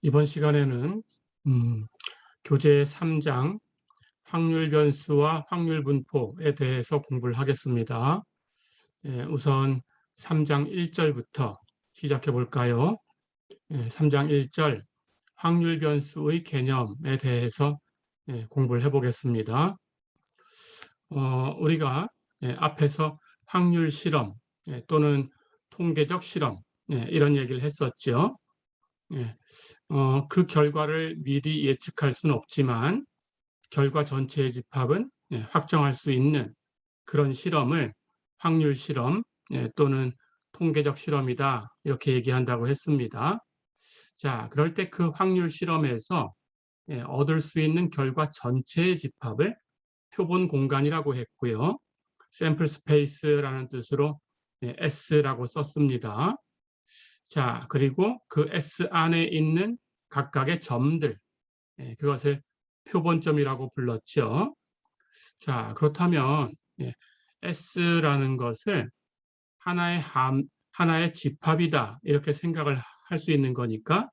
이번 시간에는 교재 3장 확률 변수와 확률 분포에 대해서 공부를 하겠습니다. 우선 3장 1절부터 시작해 볼까요? 3장 1절 확률 변수의 개념에 대해서 공부를 해 보겠습니다. 우리가 앞에서 확률 실험 또는 통계적 실험 이런 얘기를 했었죠. 그 결과를 미리 예측할 수는 없지만 결과 전체의 집합은 확정할 수 있는 그런 실험을 확률 실험 또는 통계적 실험이다 이렇게 얘기한다고 했습니다. 자, 그럴 때 그 확률 실험에서 얻을 수 있는 결과 전체의 집합을 표본 공간이라고 했고요. 샘플 스페이스라는 뜻으로 S라고 썼습니다. 자, 그리고 그 S 안에 있는 각각의 점들, 그것을 표본점이라고 불렀죠. 자, 그렇다면 S라는 것을 하나의 집합이다 이렇게 생각을 할 수 있는 거니까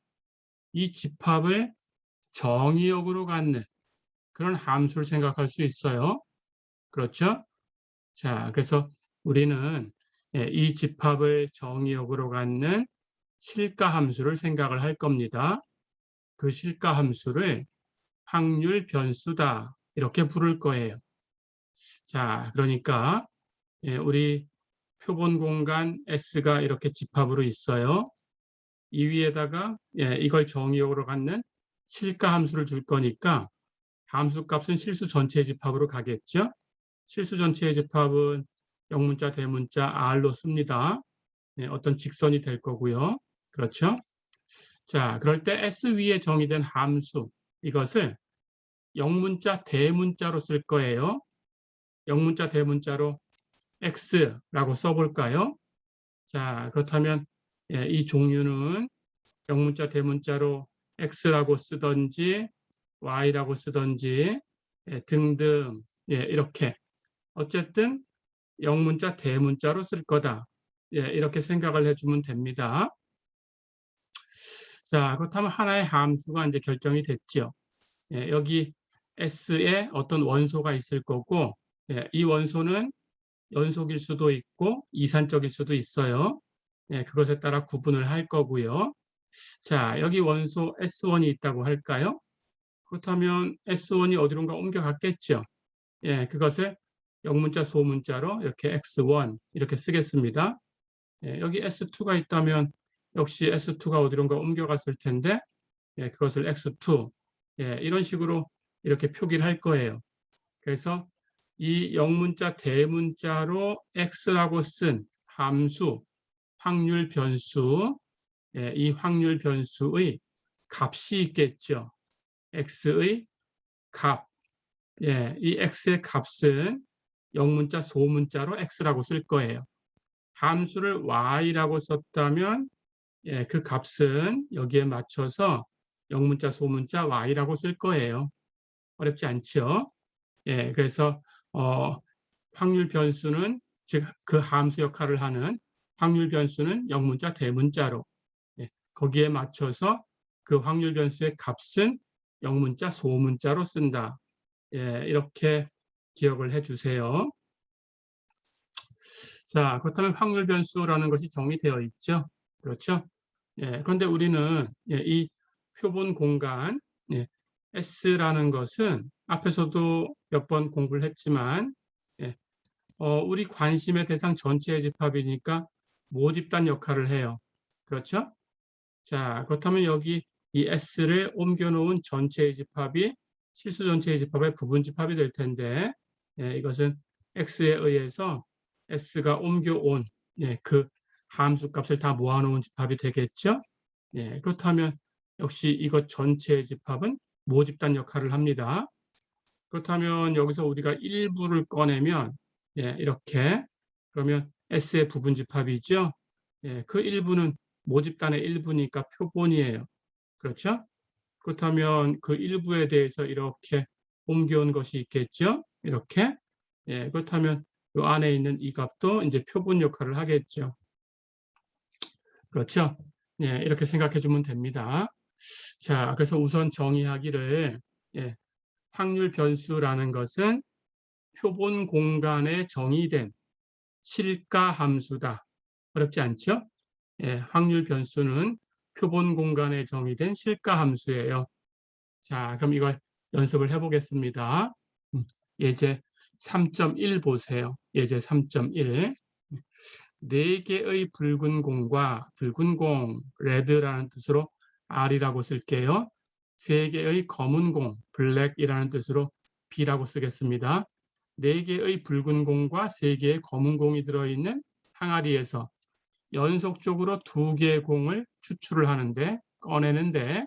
이 집합을 정의역으로 갖는 그런 함수를 생각할 수 있어요. 그렇죠? 자, 그래서 우리는 이 집합을 정의역으로 갖는 실가 함수를 생각을 할 겁니다. 그 실가 함수를 확률 변수다 이렇게 부를 거예요. 자, 그러니까 우리 표본 공간 S가 이렇게 집합으로 있어요. 이 위에다가 이걸 정의역으로 갖는 실가 함수를 줄 거니까 함수 값은 실수 전체의 집합으로 가겠죠. 실수 전체의 집합은 영문자 대문자 R로 씁니다. 어떤 직선이 될 거고요. 그렇죠? 자, 그럴 때 S 위에 정의된 함수 이것을 영문자 대문자로 쓸 거예요. 영문자 대문자로 X라고 써볼까요? 자, 그렇다면 이 종류는 영문자 대문자로 X라고 쓰든지 Y라고 쓰든지 등등 이렇게 어쨌든 영문자 대문자로 쓸 거다. 이렇게 생각을 해주면 됩니다. 자, 그렇다면 하나의 함수가 이제 결정이 됐죠. 여기 S에 어떤 원소가 있을 거고 이 원소는 연속일 수도 있고 이산적일 수도 있어요. 그것에 따라 구분을 할 거고요. 자, 여기 원소 S1이 있다고 할까요? 그렇다면 S1이 어디론가 옮겨갔겠죠. 그것을 영문자 소문자로 이렇게 X1 이렇게 쓰겠습니다. 여기 S2가 있다면 역시 S2가 어디론가 옮겨갔을 텐데 그것을 X2 이런 식으로 이렇게 표기를 할 거예요. 그래서 이 영문자 대문자로 X라고 쓴 함수 확률 변수 이 확률 변수의 값이 있겠죠. X의 값 이 X의 값은 영문자 소문자로 X라고 쓸 거예요. 함수를 Y라고 썼다면 그 값은 여기에 맞춰서 영문자 소문자 Y라고 쓸 거예요. 어렵지 않죠? 그래서 확률 변수는 즉 그 함수 역할을 하는 확률 변수는 영문자 대문자로 거기에 맞춰서 그 확률 변수의 값은 영문자 소문자로 쓴다. 이렇게 기억을 해주세요. 자, 그렇다면 확률 변수라는 것이 정의되어 있죠. 그렇죠? 그런데 우리는 이 표본 공간 S라는 것은 앞에서도 몇 번 공부를 했지만 우리 관심의 대상 전체의 집합이니까 모집단 역할을 해요. 그렇죠? 자, 그렇다면 여기 이 S를 옮겨놓은 전체의 집합이 실수 전체의 집합의 부분 집합이 될 텐데 이것은 X에 의해서 S가 옮겨온 그 함수 값을 다 모아놓은 집합이 되겠죠? 그렇다면 역시 이것 전체의 집합은 모집단 역할을 합니다. 그렇다면 여기서 우리가 일부를 꺼내면 이렇게 그러면 S의 부분 집합이죠. 그 일부는 모집단의 일부니까 표본이에요. 그렇죠? 그렇다면 그 일부에 대해서 이렇게 옮겨온 것이 있겠죠. 이렇게 그렇다면 이 안에 있는 이 값도 이제 표본 역할을 하겠죠. 그렇죠? 이렇게 생각해 주면 됩니다. 자, 그래서 우선 정의하기를, 예, 확률 변수라는 것은 표본 공간에 정의된 실가 함수다. 어렵지 않죠? 예, 확률 변수는 표본 공간에 정의된 실가 함수예요. 자, 그럼 이걸 연습을 해보겠습니다. 예제 3.1 보세요. 예제 3.1. 4개의 붉은 공과 붉은 공, 레드라는 뜻으로 R이라고 쓸게요. 3개의 검은 공, 블랙이라는 뜻으로 B라고 쓰겠습니다. 4개의 붉은 공과 3개의 검은 공이 들어있는 항아리에서 연속적으로 2개의 공을 추출을 하는데, 꺼내는데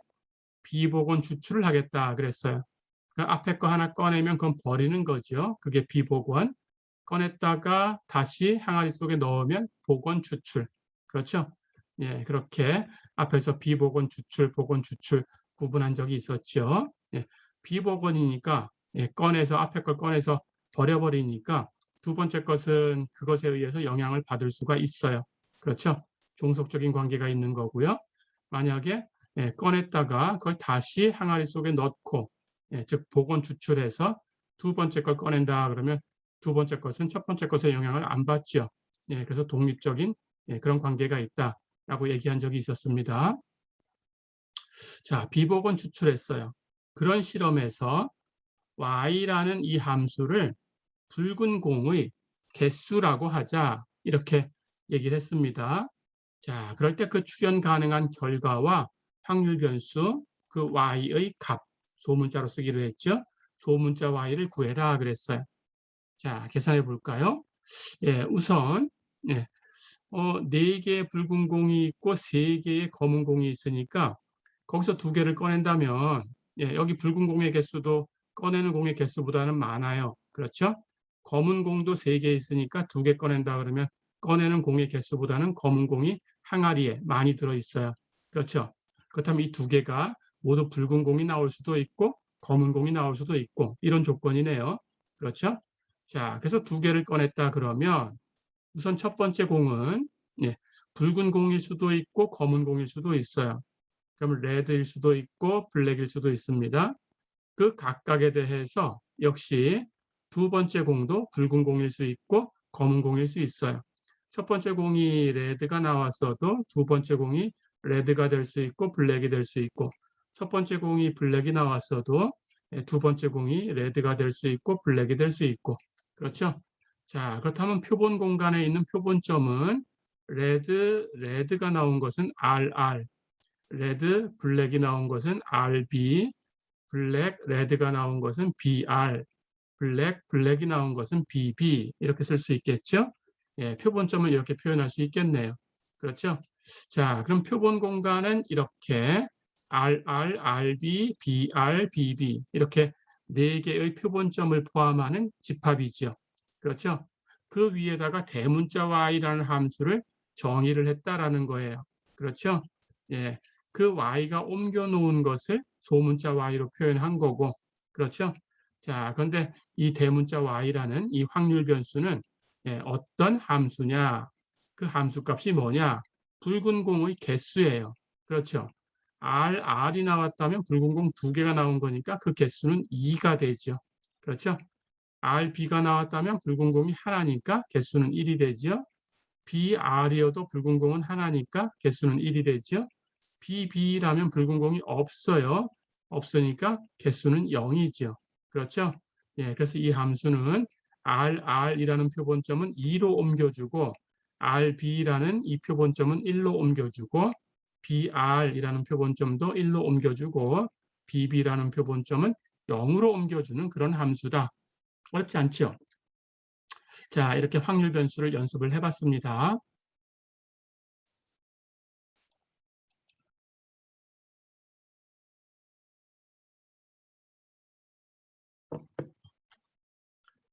비복원 추출을 하겠다 그랬어요. 그러니까 앞에 거 하나 꺼내면 그건 버리는 거죠. 그게 비복원. 꺼냈다가 다시 항아리 속에 넣으면 복원 추출. 그렇죠? 예, 그렇게 앞에서 비복원 추출, 복원 추출 구분한 적이 있었죠. 예, 비복원이니까 꺼내서 앞에 걸 꺼내서 버려버리니까 두 번째 것은 그것에 의해서 영향을 받을 수가 있어요. 그렇죠? 종속적인 관계가 있는 거고요. 만약에 꺼냈다가 그걸 다시 항아리 속에 넣고, 즉 복원 추출해서 두 번째 걸 꺼낸다 그러면 두 번째 것은 첫 번째 것의 영향을 안 받죠. 그래서 독립적인 그런 관계가 있다라고 얘기한 적이 있었습니다. 자, 비복원 추출했어요. 그런 실험에서 y라는 이 함수를 붉은 공의 개수라고 하자 이렇게 얘기를 했습니다. 자, 그럴 때 그 출현 가능한 결과와 확률 변수, 그 y의 값, 소문자로 쓰기로 했죠. 소문자 y를 구해라 그랬어요. 자, 계산해 볼까요? 예, 우선 4개의 붉은 공이 있고 3개의 검은 공이 있으니까 거기서 2개를 꺼낸다면 여기 붉은 공의 개수도 꺼내는 공의 개수보다는 많아요. 그렇죠? 검은 공도 3개 있으니까 2개 꺼낸다 그러면 꺼내는 공의 개수보다는 검은 공이 항아리에 많이 들어있어요. 그렇죠? 그렇다면 이 2개가 모두 붉은 공이 나올 수도 있고 검은 공이 나올 수도 있고 이런 조건이네요. 그렇죠? 자, 그래서 2개를 꺼냈다 그러면 우선 첫 번째 공은 붉은 공일 수도 있고 검은 공일 수도 있어요. 그러면 레드일 수도 있고 블랙일 수도 있습니다. 그 각각에 대해서 역시 두 번째 공도 붉은 공일 수 있고 검은 공일 수 있어요. 첫 번째 공이 레드가 나왔어도 두 번째 공이 레드가 될 수 있고 블랙이 될 수 있고, 첫 번째 공이 블랙이 나왔어도 두 번째 공이 레드가 될 수 있고 블랙이 될 수 있고. 그렇죠? 자, 그렇다면 표본 공간에 있는 표본점은 레드가 나온 것은 RR, 레드, 블랙이 나온 것은 RB, 블랙, 레드가 나온 것은 BR, 블랙이 나온 것은 BB 이렇게 쓸 수 있겠죠? 표본점을 이렇게 표현할 수 있겠네요. 그렇죠? 자, 그럼 표본 공간은 이렇게 RR, RB, BR, BB 이렇게 4개의 표본점을 포함하는 집합이죠. 그렇죠? 그 위에다가 대문자 y라는 함수를 정의를 했다라는 거예요. 그렇죠? 예, 그 y가 옮겨 놓은 것을 소문자 y로 표현한 거고, 그렇죠? 자, 그런데 이 대문자 y라는 이 확률 변수는 어떤 함수냐? 그 함수 값이 뭐냐? 붉은 공의 개수예요. 그렇죠? R이 나왔다면 붉은 공 2개가 나온 거니까 그 개수는 2가 되죠. 그렇죠? RB가 나왔다면 붉은 공이 하나니까 개수는 1이 되죠. BR이어도 붉은 공은 하나니까 개수는 1이 되죠. BB라면 붉은 공이 없어요. 없으니까 개수는 0이죠. 그렇죠? 그래서 이 함수는 RR이라는 표본점은 2로 옮겨주고 RB라는 이 표본점은 1로 옮겨주고 BR이라는 표본점도 1로 옮겨주고 BB라는 표본점은 0으로 옮겨주는 그런 함수다. 어렵지 않죠? 자, 이렇게 확률 변수를 연습을 해봤습니다.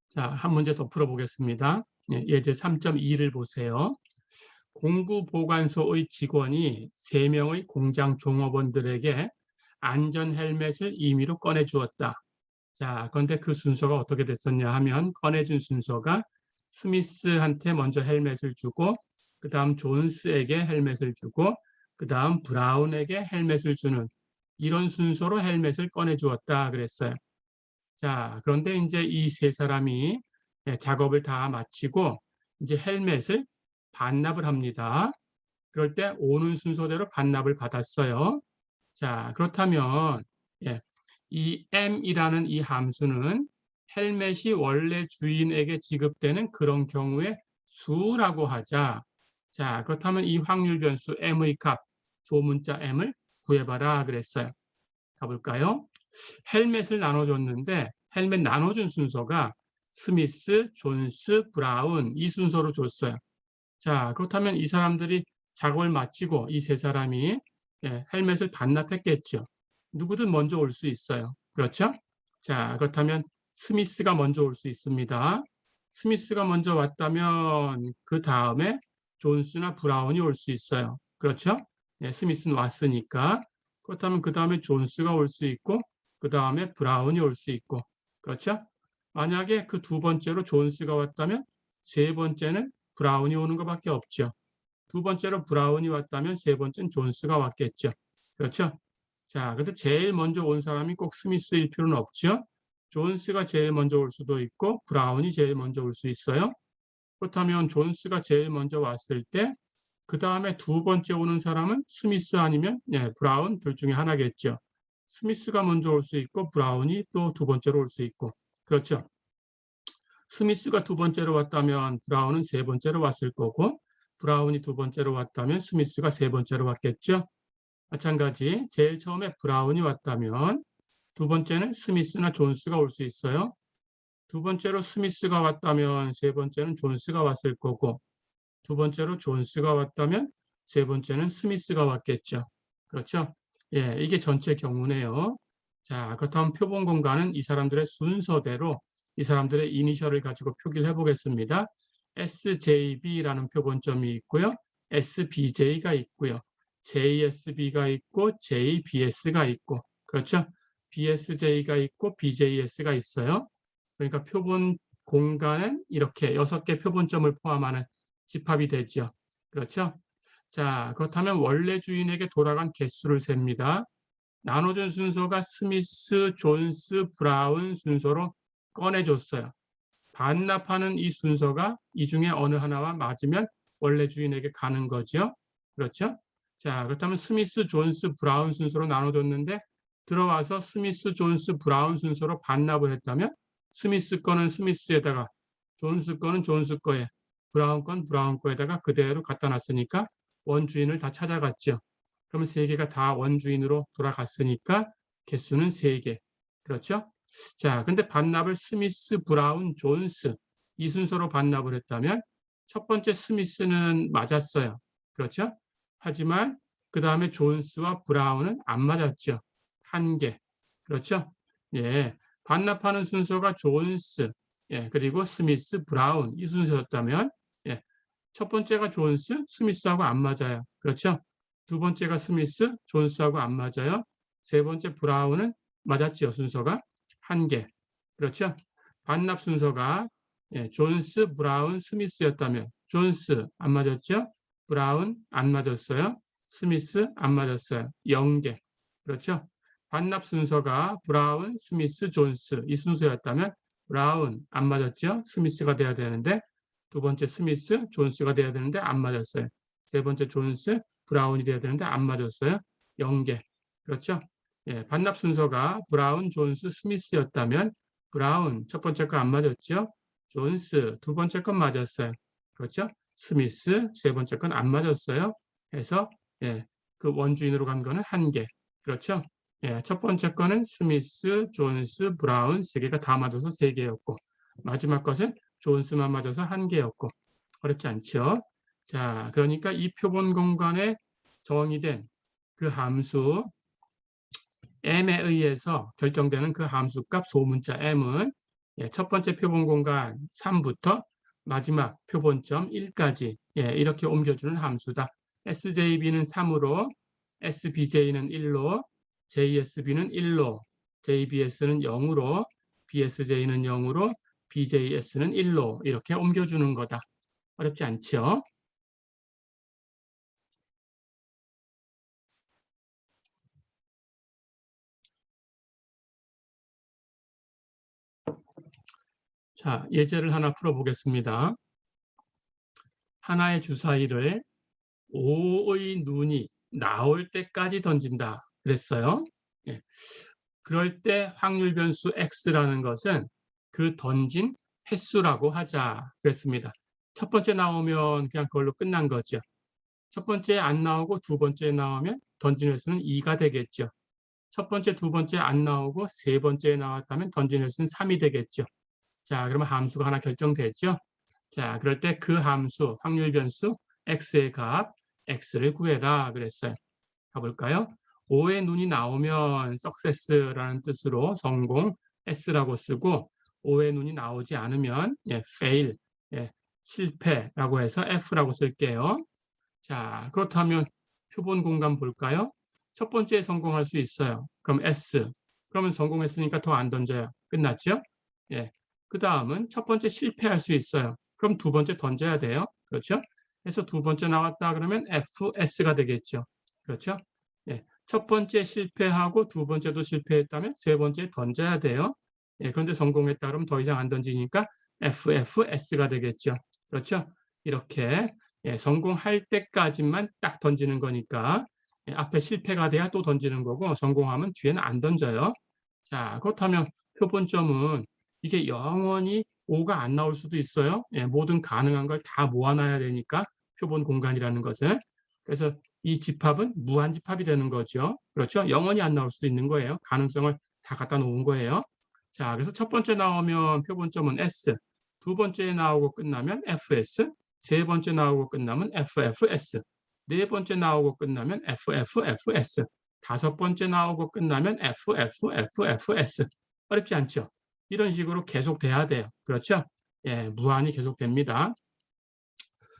자, 한 문제 더 풀어보겠습니다. 예제 3.2를 보세요. 공구보관소의 직원이 3명의 공장 종업원들에게 안전 헬멧을 임의로 꺼내주었다. 자, 그런데 그 순서가 어떻게 됐었냐 하면 꺼내준 순서가 스미스한테 먼저 헬멧을 주고 그 다음 존스에게 헬멧을 주고 그 다음 브라운에게 헬멧을 주는 이런 순서로 헬멧을 꺼내 주었다 그랬어요. 자, 그런데 이제 이 세 사람이 작업을 다 마치고 이제 헬멧을 반납을 합니다. 그럴 때 오는 순서대로 반납을 받았어요. 자, 그렇다면 이 m이라는 이 함수는 헬멧이 원래 주인에게 지급되는 그런 경우에 수라고 하자. 자, 그렇다면 이 확률 변수 m의 값, 소문자 m을 구해봐라 그랬어요. 가볼까요? 헬멧을 나눠줬는데 헬멧 나눠준 순서가 스미스, 존스, 브라운 이 순서로 줬어요. 자, 그렇다면 이 사람들이 작업을 마치고 이 세 사람이 헬멧을 반납했겠죠. 누구든 먼저 올 수 있어요. 그렇죠? 자, 그렇다면 스미스가 먼저 올 수 있습니다. 스미스가 먼저 왔다면 그 다음에 존스나 브라운이 올 수 있어요. 그렇죠? 스미스는 왔으니까. 그렇다면 그 다음에 존스가 올 수 있고 그 다음에 브라운이 올 수 있고. 그렇죠? 만약에 그 두 번째로 존스가 왔다면 세 번째는 브라운이 오는 것밖에 없죠. 두 번째로 브라운이 왔다면 세 번째는 존스가 왔겠죠. 그렇죠? 자, 그런데 제일 먼저 온 사람이 꼭 스미스일 필요는 없죠. 존스가 제일 먼저 올 수도 있고 브라운이 제일 먼저 올 수 있어요. 그렇다면 존스가 제일 먼저 왔을 때 그 다음에 두 번째 오는 사람은 스미스 아니면 브라운 둘 중에 하나겠죠. 스미스가 먼저 올 수 있고 브라운이 또 두 번째로 올 수 있고. 그렇죠? 스미스가 두 번째로 왔다면 브라운은 세 번째로 왔을 거고 브라운이 두 번째로 왔다면 스미스가 세 번째로 왔겠죠. 마찬가지 제일 처음에 브라운이 왔다면 두 번째는 스미스나 존스가 올 수 있어요. 두 번째로 스미스가 왔다면 세 번째는 존스가 왔을 거고 두 번째로 존스가 왔다면 세 번째는 스미스가 왔겠죠. 그렇죠? 이게 전체 경우네요. 자, 그렇다면 표본 공간은 이 사람들의 순서대로 이 사람들의 이니셜을 가지고 표기를 해보겠습니다. SJB라는 표본점이 있고요. SBJ가 있고요. JSB가 있고 JBS가 있고 그렇죠? BSJ가 있고 BJS가 있어요. 그러니까 표본 공간은 이렇게 6개 표본점을 포함하는 집합이 되죠. 그렇죠? 자, 그렇다면 원래 주인에게 돌아간 개수를 셉니다. 나눠준 순서가 스미스, 존스, 브라운 순서로 꺼내줬어요. 반납하는 이 순서가 이 중에 어느 하나와 맞으면 원래 주인에게 가는 거죠. 그렇죠? 자, 그렇다면 스미스, 존스, 브라운 순서로 나눠줬는데 들어와서 스미스, 존스, 브라운 순서로 반납을 했다면 스미스 거는 스미스에다가 존스 거는 존스 거에 브라운 건 브라운 거에다가 그대로 갖다 놨으니까 원주인을 다 찾아갔죠. 그러면 세 개가 다 원주인으로 돌아갔으니까 개수는 3개. 그렇죠? 자, 근데 반납을 스미스, 브라운, 존스 이 순서로 반납을 했다면 첫 번째 스미스는 맞았어요. 그렇죠? 하지만 그 다음에 존스와 브라운은 안 맞았죠. 1개. 그렇죠? 반납하는 순서가 존스, 그리고 스미스, 브라운 이 순서였다면 첫 번째가 존스, 스미스하고 안 맞아요. 그렇죠? 두 번째가 스미스, 존스하고 안 맞아요. 세 번째 브라운은 맞았지요. 순서가 1개. 그렇죠? 반납 순서가 존스, 브라운, 스미스였다면 존스 안 맞았죠? 브라운 안 맞았어요. 스미스 안 맞았어요. 0개. 그렇죠? 반납 순서가 브라운, 스미스, 존스 이 순서였다면 브라운 안 맞았죠? 스미스가 돼야 되는데 두 번째 스미스, 존스가 돼야 되는데 안 맞았어요. 세 번째 존스, 브라운이 돼야 되는데 안 맞았어요. 0개. 그렇죠? 반납 순서가 브라운, 존스, 스미스였다면 브라운 첫 번째 거 안 맞았죠? 존스 두 번째 건 맞았어요. 그렇죠? 스미스 세 번째 건 안 맞았어요. 해서 그 원주인으로 간 거는 1개. 그렇죠? 첫 번째 거는 스미스, 존스, 브라운 세 개가 다 맞아서 3개였고 마지막 것은 존스만 맞아서 1개였고 어렵지 않죠? 자, 그러니까 이 표본 공간에 정의된 그 함수 m에 의해서 결정되는 그 함수값 소문자 m은 첫 번째 표본 공간 3부터 마지막 표본점 1까지 이렇게 옮겨주는 함수다. SJB는 3으로, SBJ는 1로, JSB는 1로, JBS는 0으로, BSJ는 0으로, BJS는 1로 이렇게 옮겨주는 거다. 어렵지 않죠? 자, 예제를 하나 풀어보겠습니다. 하나의 주사위를 5의 눈이 나올 때까지 던진다 그랬어요. 예. 그럴 때 확률 변수 x라는 것은 그 던진 횟수라고 하자 그랬습니다. 첫 번째 나오면 그냥 그걸로 끝난 거죠. 첫 번째 안 나오고 두 번째 나오면 던진 횟수는 2가 되겠죠. 첫 번째, 두 번째 안 나오고 세 번째 나왔다면 던진 횟수는 3이 되겠죠. 자, 그러면 함수가 하나 결정되죠. 자, 그럴 때 그 함수, 확률 변수 x의 값 x를 구해라 그랬어요. 가볼까요? 5의 눈이 나오면 success라는 뜻으로 성공, s라고 쓰고 5의 눈이 나오지 않으면 fail, 실패라고 해서 f라고 쓸게요. 자, 그렇다면 표본 공간 볼까요? 첫 번째 성공할 수 있어요. 그럼 S. 그러면 성공했으니까 더 안 던져요. 끝났죠? 예. 그 다음은 첫 번째 실패할 수 있어요. 그럼 두 번째 던져야 돼요. 그렇죠? 그래서 두 번째 나왔다 그러면 FS가 되겠죠. 그렇죠? 예. 첫 번째 실패하고 두 번째도 실패했다면 세 번째 던져야 돼요. 예. 그런데 성공했다 그러면 더 이상 안 던지니까 FFS가 되겠죠. 그렇죠? 이렇게 성공할 때까지만 딱 던지는 거니까 앞에 실패가 돼야 또 던지는 거고 성공하면 뒤에는 안 던져요. 자, 그렇다면 표본점은 이게 영원히 5가 안 나올 수도 있어요. 모든 가능한 걸 다 모아놔야 되니까 표본 공간이라는 것은. 그래서 이 집합은 무한집합이 되는 거죠. 그렇죠? 영원히 안 나올 수도 있는 거예요. 가능성을 다 갖다 놓은 거예요. 자, 그래서 첫 번째 나오면 표본점은 S, 두 번째 나오고 끝나면 FS, 세 번째 나오고 끝나면 FFS, 네 번째 나오고 끝나면 FFFS, 다섯 번째 나오고 끝나면 FFFFS. 어렵지 않죠? 이런 식으로 계속 돼야 돼요. 그렇죠? 예, 무한히 계속 됩니다.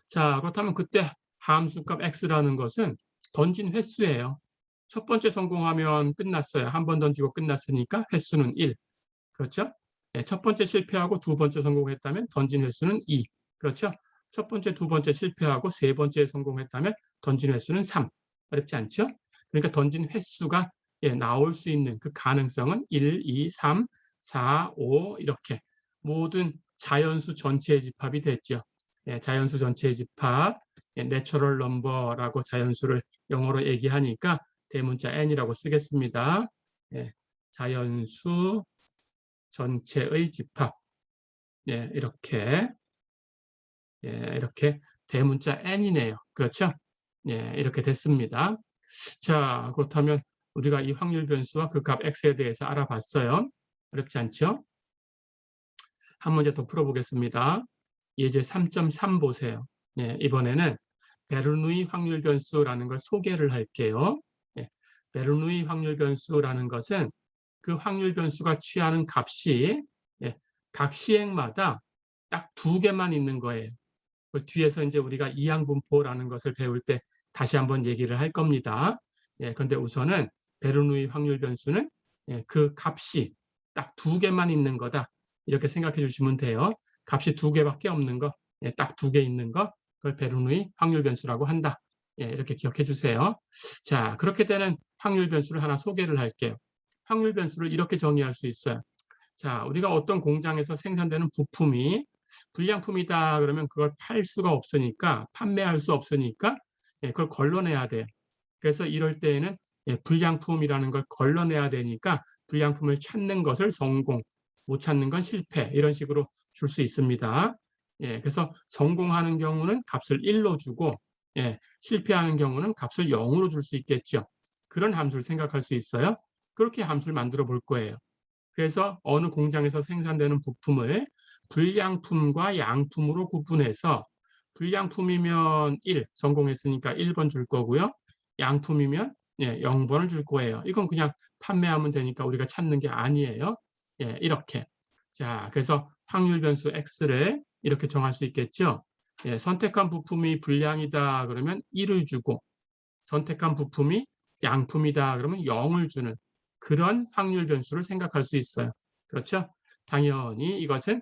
자, 그렇다면 그때 함수값 x라는 것은 던진 횟수예요. 첫 번째 성공하면 끝났어요. 한 번 던지고 끝났으니까 횟수는 1. 그렇죠? 예, 첫 번째 실패하고 두 번째 성공했다면 던진 횟수는 2. 그렇죠? 첫 번째, 두 번째 실패하고 세 번째 성공했다면 던진 횟수는 3. 어렵지 않죠? 그러니까 던진 횟수가 나올 수 있는 그 가능성은 1, 2, 3, 4, 5 이렇게 모든 자연수 전체의 집합이 됐죠. 자연수 전체의 집합, 내추럴 넘버라고 자연수를 영어로 얘기하니까 대문자 n이라고 쓰겠습니다. 자연수 전체의 집합. 이렇게 이렇게 대문자 n이네요. 그렇죠? 이렇게 됐습니다. 자, 그렇다면 우리가 이 확률 변수와 그 값 x에 대해서 알아봤어요. 어렵지 않죠? 한 문제 더 풀어보겠습니다. 예제 3.3 보세요. 이번에는 베르누이 확률 변수라는 걸 소개를 할게요. 베르누이 확률 변수라는 것은 그 확률 변수가 취하는 값이 각 시행마다 딱 두 개만 있는 거예요. 그 뒤에서 이제 우리가 이항분포라는 것을 배울 때 다시 한번 얘기를 할 겁니다. 그런데 우선은 베르누이 확률 변수는 그 값이 딱 두 개만 있는 거다. 이렇게 생각해 주시면 돼요. 값이 두 개밖에 없는 거, 딱 두 개 있는 거, 그걸 베르누이 확률 변수라고 한다. 이렇게 기억해 주세요. 자, 그렇게 되는 확률 변수를 하나 소개를 할게요. 확률 변수를 이렇게 정의할 수 있어요. 자, 우리가 어떤 공장에서 생산되는 부품이 불량품이다 그러면 그걸 팔 수가 없으니까, 판매할 수 없으니까 그걸 걸러내야 돼요. 그래서 이럴 때에는 불량품이라는 걸 걸러내야 되니까 불량품을 찾는 것을 성공, 못 찾는 건 실패, 이런 식으로 줄 수 있습니다. 그래서 성공하는 경우는 값을 1로 주고 실패하는 경우는 값을 0으로 줄 수 있겠죠. 그런 함수를 생각할 수 있어요. 그렇게 함수를 만들어 볼 거예요. 그래서 어느 공장에서 생산되는 부품을 불량품과 양품으로 구분해서 불량품이면 1, 성공했으니까 1번 줄 거고요. 양품이면 0번을 줄 거예요. 이건 그냥 판매하면 되니까 우리가 찾는 게 아니에요. 이렇게. 자, 그래서 확률 변수 x를 이렇게 정할 수 있겠죠. 선택한 부품이 불량이다 그러면 1을 주고 선택한 부품이 양품이다 그러면 0을 주는 그런 확률 변수를 생각할 수 있어요. 그렇죠? 당연히 이것은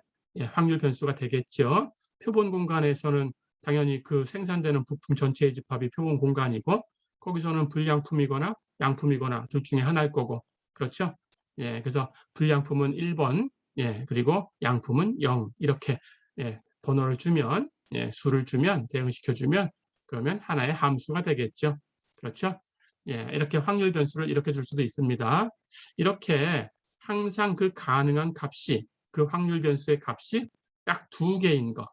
확률 변수가 되겠죠. 표본 공간에서는 당연히 그 생산되는 부품 전체의 집합이 표본 공간이고 거기서는 불량품이거나 양품이거나 둘 중에 하나일 거고 그렇죠? 그래서 불량품은 1번, 예, 그리고 양품은 0 이렇게 예, 번호를 주면 예, 수를 주면 대응시켜 주면 그러면 하나의 함수가 되겠죠. 그렇죠? 예, 이렇게 확률 변수를 이렇게 줄 수도 있습니다. 이렇게 항상 그 가능한 값이 그 확률 변수의 값이 딱 두 개인 거,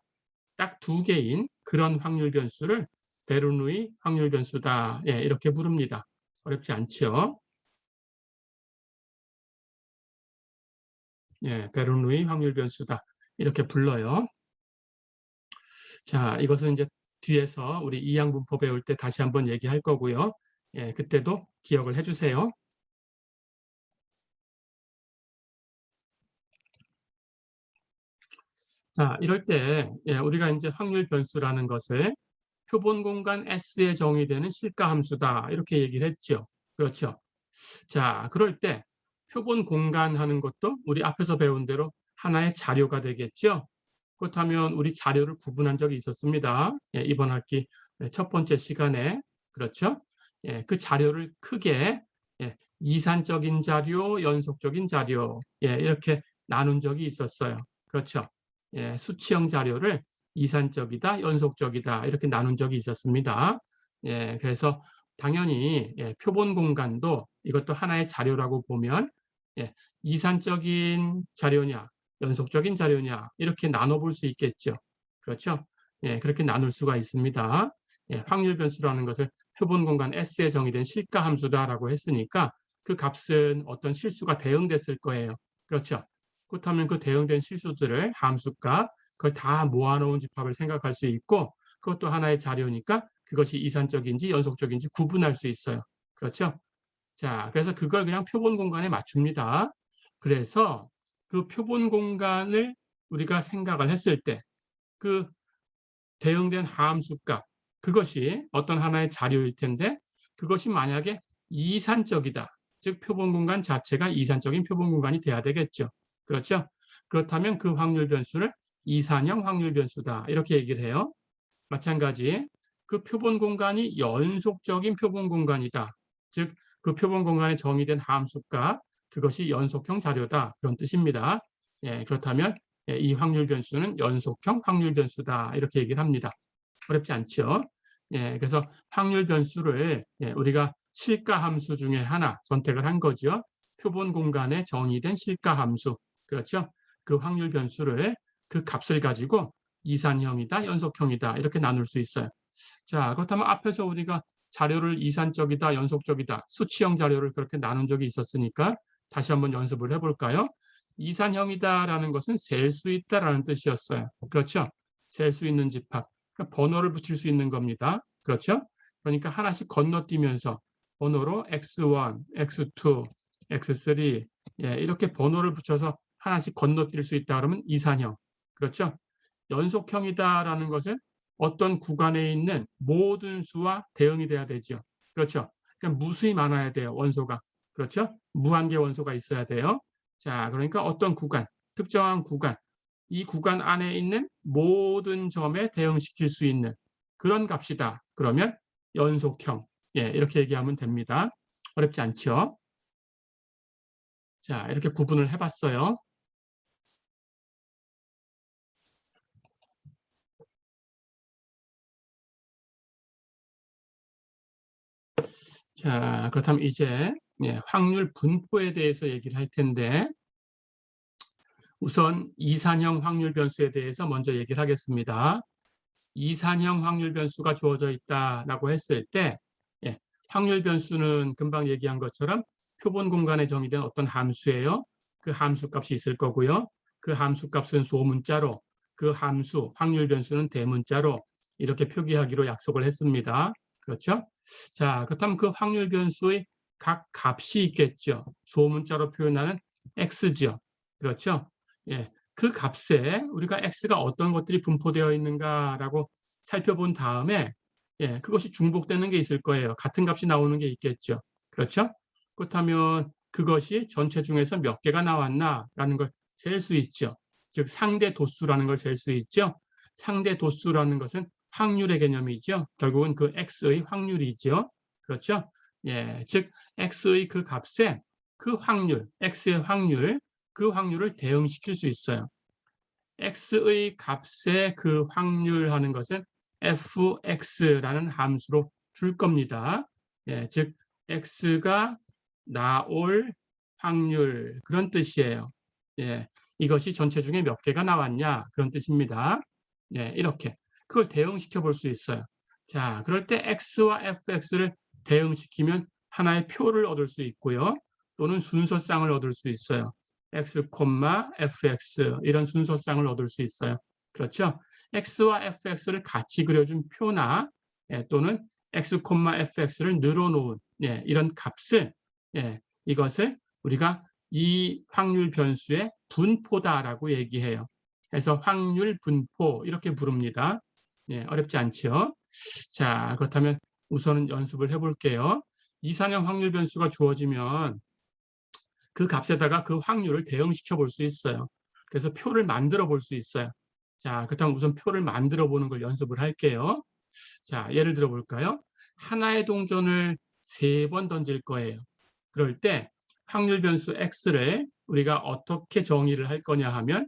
딱 두 개인 그런 확률 변수를 베르누이 확률 변수다. 예, 이렇게 부릅니다. 어렵지 않죠? 예, 베르누이 확률 변수다. 이렇게 불러요. 자, 이것은 이제 뒤에서 우리 이항분포 배울 때 다시 한번 얘기할 거고요. 예, 그때도 기억을 해주세요. 자, 이럴 때 예, 우리가 이제 확률 변수라는 것을 표본 공간 S에 정의되는 실가 함수다. 이렇게 얘기를 했죠. 그렇죠. 자, 그럴 때 표본 공간 하는 것도 우리 앞에서 배운 대로 하나의 자료가 되겠죠. 그렇다면 우리 자료를 구분한 적이 있었습니다. 예, 이번 학기 첫 번째 시간에 그렇죠. 예, 그 자료를 크게 예, 이산적인 자료, 연속적인 자료 예, 이렇게 나눈 적이 있었어요. 그렇죠. 예, 수치형 자료를 이산적이다, 연속적이다 이렇게 나눈 적이 있었습니다. 예, 그래서 당연히 예, 표본 공간도 이것도 하나의 자료라고 보면 예, 이산적인 자료냐, 연속적인 자료냐 이렇게 나눠볼 수 있겠죠. 그렇죠? 예, 그렇게 나눌 수가 있습니다. 예, 확률 변수라는 것을 표본 공간 S에 정의된 실가 함수다라고 했으니까 그 값은 어떤 실수가 대응됐을 거예요. 그렇죠? 그렇다면 그 대응된 실수들을 함수값 그걸 다 모아놓은 집합을 생각할 수 있고 그것도 하나의 자료니까 그것이 이산적인지 연속적인지 구분할 수 있어요. 그렇죠? 자, 그래서 그걸 그냥 표본 공간에 맞춥니다. 그래서 그 표본 공간을 우리가 생각을 했을 때 그 대응된 함수값 그것이 어떤 하나의 자료일 텐데 그것이 만약에 이산적이다. 즉 표본 공간 자체가 이산적인 표본 공간이 돼야 되겠죠. 그렇죠? 그렇다면 그 확률 변수를 이산형 확률 변수다. 이렇게 얘기를 해요. 마찬가지 그 표본 공간이 연속적인 표본 공간이다. 즉 그 표본 공간에 정의된 함수값 그것이 연속형 자료다. 그런 뜻입니다. 예, 그렇다면 예, 이 확률 변수는 연속형 확률 변수다. 이렇게 얘기를 합니다. 어렵지 않죠? 예, 그래서 확률 변수를 예, 우리가 실가 함수 중에 하나 선택을 한 거죠. 표본 공간에 정의된 실가 함수. 그렇죠? 그 확률 변수를 그 값을 가지고 이산형이다, 연속형이다 이렇게 나눌 수 있어요. 자, 그렇다면 앞에서 우리가 자료를 이산적이다, 연속적이다, 수치형 자료를 그렇게 나눈 적이 있었으니까 다시 한번 연습을 해볼까요? 이산형이다라는 것은 셀 수 있다라는 뜻이었어요. 그렇죠? 셀 수 있는 집합. 그러니까 번호를 붙일 수 있는 겁니다. 그렇죠? 그러니까 하나씩 건너뛰면서 번호로 x1, x2, x3 예, 이렇게 번호를 붙여서 하나씩 건너뛸 수 있다 그러면 이산형. 그렇죠? 연속형이다라는 것은 어떤 구간에 있는 모든 수와 대응이 돼야 되죠. 그렇죠? 그냥 무수히 많아야 돼요. 원소가. 그렇죠? 무한계 원소가 있어야 돼요. 자, 그러니까 어떤 구간, 특정한 구간, 이 구간 안에 있는 모든 점에 대응시킬 수 있는 그런 값이다. 그러면 연속형. 예, 이렇게 얘기하면 됩니다. 어렵지 않죠? 자, 이렇게 구분을 해봤어요. 자, 그렇다면 이제 예, 확률 분포에 대해서 얘기를 할 텐데 우선 이산형 확률 변수에 대해서 먼저 얘기를 하겠습니다. 이산형 확률 변수가 주어져 있다라고 했을 때 예, 확률 변수는 금방 얘기한 것처럼 표본 공간에 정의된 어떤 함수예요. 그 함수 값이 있을 거고요. 그 함수 값은 소문자로 그 함수 확률 변수는 대문자로 이렇게 표기하기로 약속을 했습니다. 그렇죠? 자, 그렇다면 그 확률 변수의 각 값이 있겠죠. 소문자로 표현하는 x죠. 그렇죠? 예, 그 값에 우리가 x가 어떤 것들이 분포되어 있는가라고 살펴본 다음에 예, 그것이 중복되는 게 있을 거예요. 같은 값이 나오는 게 있겠죠. 그렇죠? 그렇다면 그것이 전체 중에서 몇 개가 나왔나라는 걸 셀 수 있죠. 즉 상대 도수라는 걸 셀 수 있죠. 상대 도수라는 것은 확률의 개념이죠. 결국은 그 x의 확률이죠. 그렇죠? 예, 즉 x의 그 값에 그 확률, x의 확률 그 확률을 대응시킬 수 있어요. x의 값의 그 확률하는 것은 fx라는 함수로 줄 겁니다. 예, 즉 x가 나올 확률 그런 뜻이에요. 예, 이것이 전체 중에 몇 개가 나왔냐 그런 뜻입니다. 예, 이렇게 그걸 대응시켜 볼 수 있어요. 자, 그럴 때 x와 fx를 대응시키면 하나의 표를 얻을 수 있고요. 또는 순서쌍을 얻을 수 있어요. x, fx 이런 순서쌍을 얻을 수 있어요. 그렇죠? x와 fx를 같이 그려준 표나 또는 x, fx를 늘어놓은 이런 값을 이것을 우리가 이 확률 변수의 분포다라고 얘기해요. 그래서 확률 분포 이렇게 부릅니다. 어렵지 않죠? 자, 그렇다면 우선은 연습을 해볼게요. 이산형 확률 변수가 주어지면 그 값에다가 그 확률을 대응시켜 볼 수 있어요. 그래서 표를 만들어 볼 수 있어요. 자, 그렇다면 우선 표를 만들어 보는 걸 연습을 할게요. 자, 예를 들어 볼까요? 하나의 동전을 3번 던질 거예요. 그럴 때 확률 변수 x를 우리가 어떻게 정의를 할 거냐 하면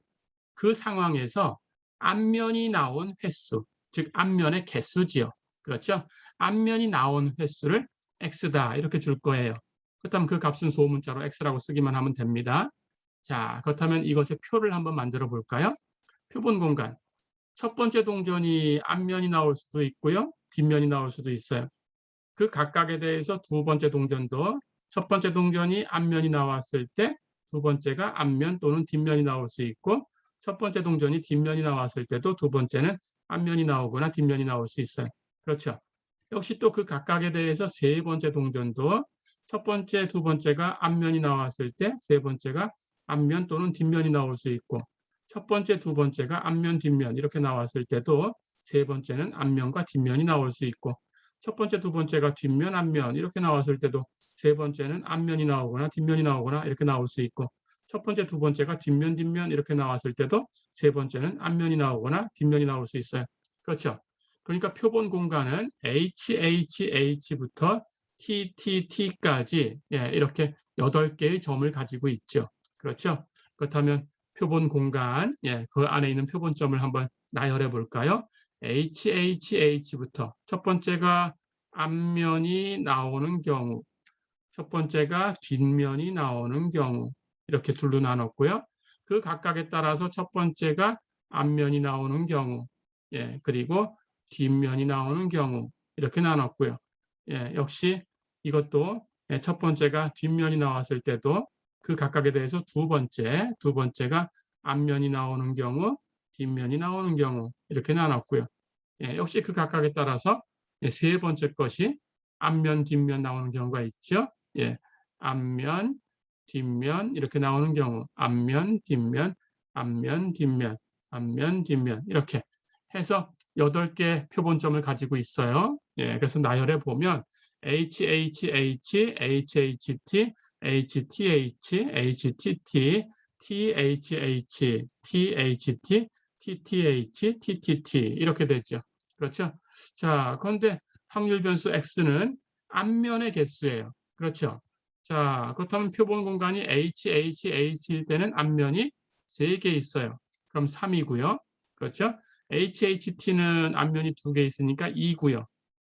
그 상황에서 앞면이 나온 횟수, 즉 앞면의 개수지요. 그렇죠? 앞면이 나온 횟수를 x다 이렇게 줄 거예요. 그렇다면 그 값은 소문자로 x라고 쓰기만 하면 됩니다. 자, 그렇다면 이것의 표를 한번 만들어 볼까요? 표본 공간. 첫 번째 동전이 앞면이 나올 수도 있고요. 뒷면이 나올 수도 있어요. 그 각각에 대해서 두 번째 동전도 첫 번째 동전이 앞면이 나왔을 때 두 번째가 앞면 또는 뒷면이 나올 수 있고 첫 번째 동전이 뒷면이 나왔을 때도 두 번째는 앞면이 나오거나 뒷면이 나올 수 있어요. 그렇죠. 역시 또 그 각각에 대해서 세 번째 동전도 첫 번째, 두 번째가 앞면이 나왔을 때 세 번째가 앞면 또는 뒷면이 나올 수 있고 첫 번째, 두 번째가 앞면, 뒷면 이렇게 나왔을 때도 세 번째는 앞면과 뒷면이 나올 수 있고 첫 번째, 두 번째가 뒷면, 앞면 이렇게 나왔을 때도 세 번째는 앞면이 나오거나 뒷면이 나오거나 이렇게 나올 수 있고 첫 번째, 두 번째가 뒷면, 뒷면 이렇게 나왔을 때도 세 번째는 앞면이 나오거나 뒷면이 나올 수 있어요. 그렇죠. 그러니까 표본 공간은 HHH부터 TTT까지 이렇게 8개의 점을 가지고 있죠. 그렇죠. 그렇다면 표본 공간, 그 안에 있는 표본점을 한번 나열해 볼까요? HHH부터 첫 번째가 앞면이 나오는 경우, 첫 번째가 뒷면이 나오는 경우 이렇게 둘로 나눴고요. 그 각각에 따라서 첫 번째가 앞면이 나오는 경우, 그리고 뒷면이 나오는 경우 이렇게 나눴고요. 역시 이것도 첫 번째가 뒷면이 나왔을 때도 그 각각에 대해서 두 번째가 앞면이 나오는 경우, 뒷면이 나오는 경우 이렇게 나눴고요. 역시 그 각각에 따라서 세 번째 것이 앞면, 뒷면 나오는 경우가 있죠. 앞면, 뒷면 이렇게 나오는 경우, 앞면, 뒷면, 앞면, 뒷면, 앞면, 뒷면 이렇게 해서 8개 표본점을 가지고 있어요. 그래서 나열해 보면 HHH, HHT, HTH, HTT, THH, THT, TTH, TTT 이렇게 되죠. 그렇죠? 자, 그런데 확률 변수 x는 앞면의 개수예요. 그렇죠? 자, 그렇다면 표본 공간이 HHH일 때는 앞면이 3개 있어요. 그럼 3이고요. 그렇죠? HHT는 앞면이 2개 있으니까 2고요.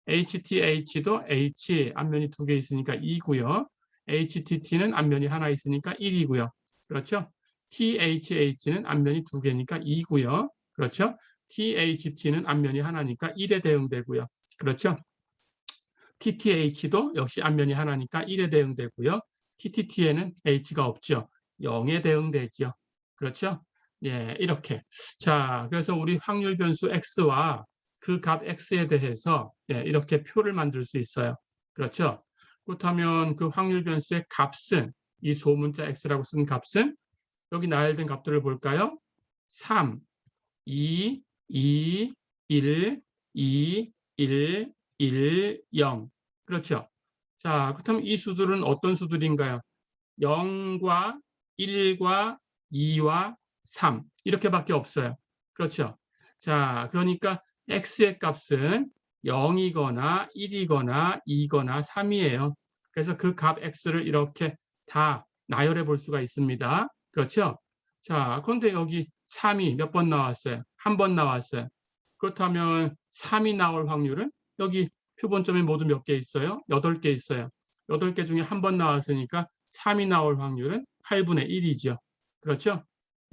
HTH도 H 앞면이 2개 있으니까 2고요. HTT는 앞면이 하나 있으니까 1이고요. 그렇죠? THH는 앞면이 2개니까 2고요. 그렇죠? THT는 앞면이 하나니까 1에 대응되고요. 그렇죠? TTH도 역시 앞면이 하나니까 1에 대응되고요. TTT에는 H가 없죠. 0에 대응되죠. 그렇죠? 이렇게. 자, 그래서 우리 확률 변수 X와 그 값 X에 대해서 이렇게 표를 만들 수 있어요. 그렇죠? 그렇다면 그 확률 변수의 값은 이 소문자 X라고 쓴 값은 여기 나열된 값들을 볼까요? 3, 2, 2, 1, 2, 1, 1, 0. 그렇죠? 자, 그렇다면 이 수들은 어떤 수들인가요? 0과 1과 2와 3 이렇게밖에 없어요. 그렇죠? 자, 그러니까 x의 값은 0이거나 1이거나 2거나 3이에요. 그래서 그 값 x를 이렇게 다 나열해 볼 수가 있습니다. 그렇죠? 자, 그런데 여기 3이 몇 번 나왔어요? 한 번 나왔어요. 그렇다면 3이 나올 확률은 여기 표본점이 모두 몇 개 있어요? 8개 있어요. 8개 중에 한 번 나왔으니까 3이 나올 확률은 8분의 1이죠. 그렇죠?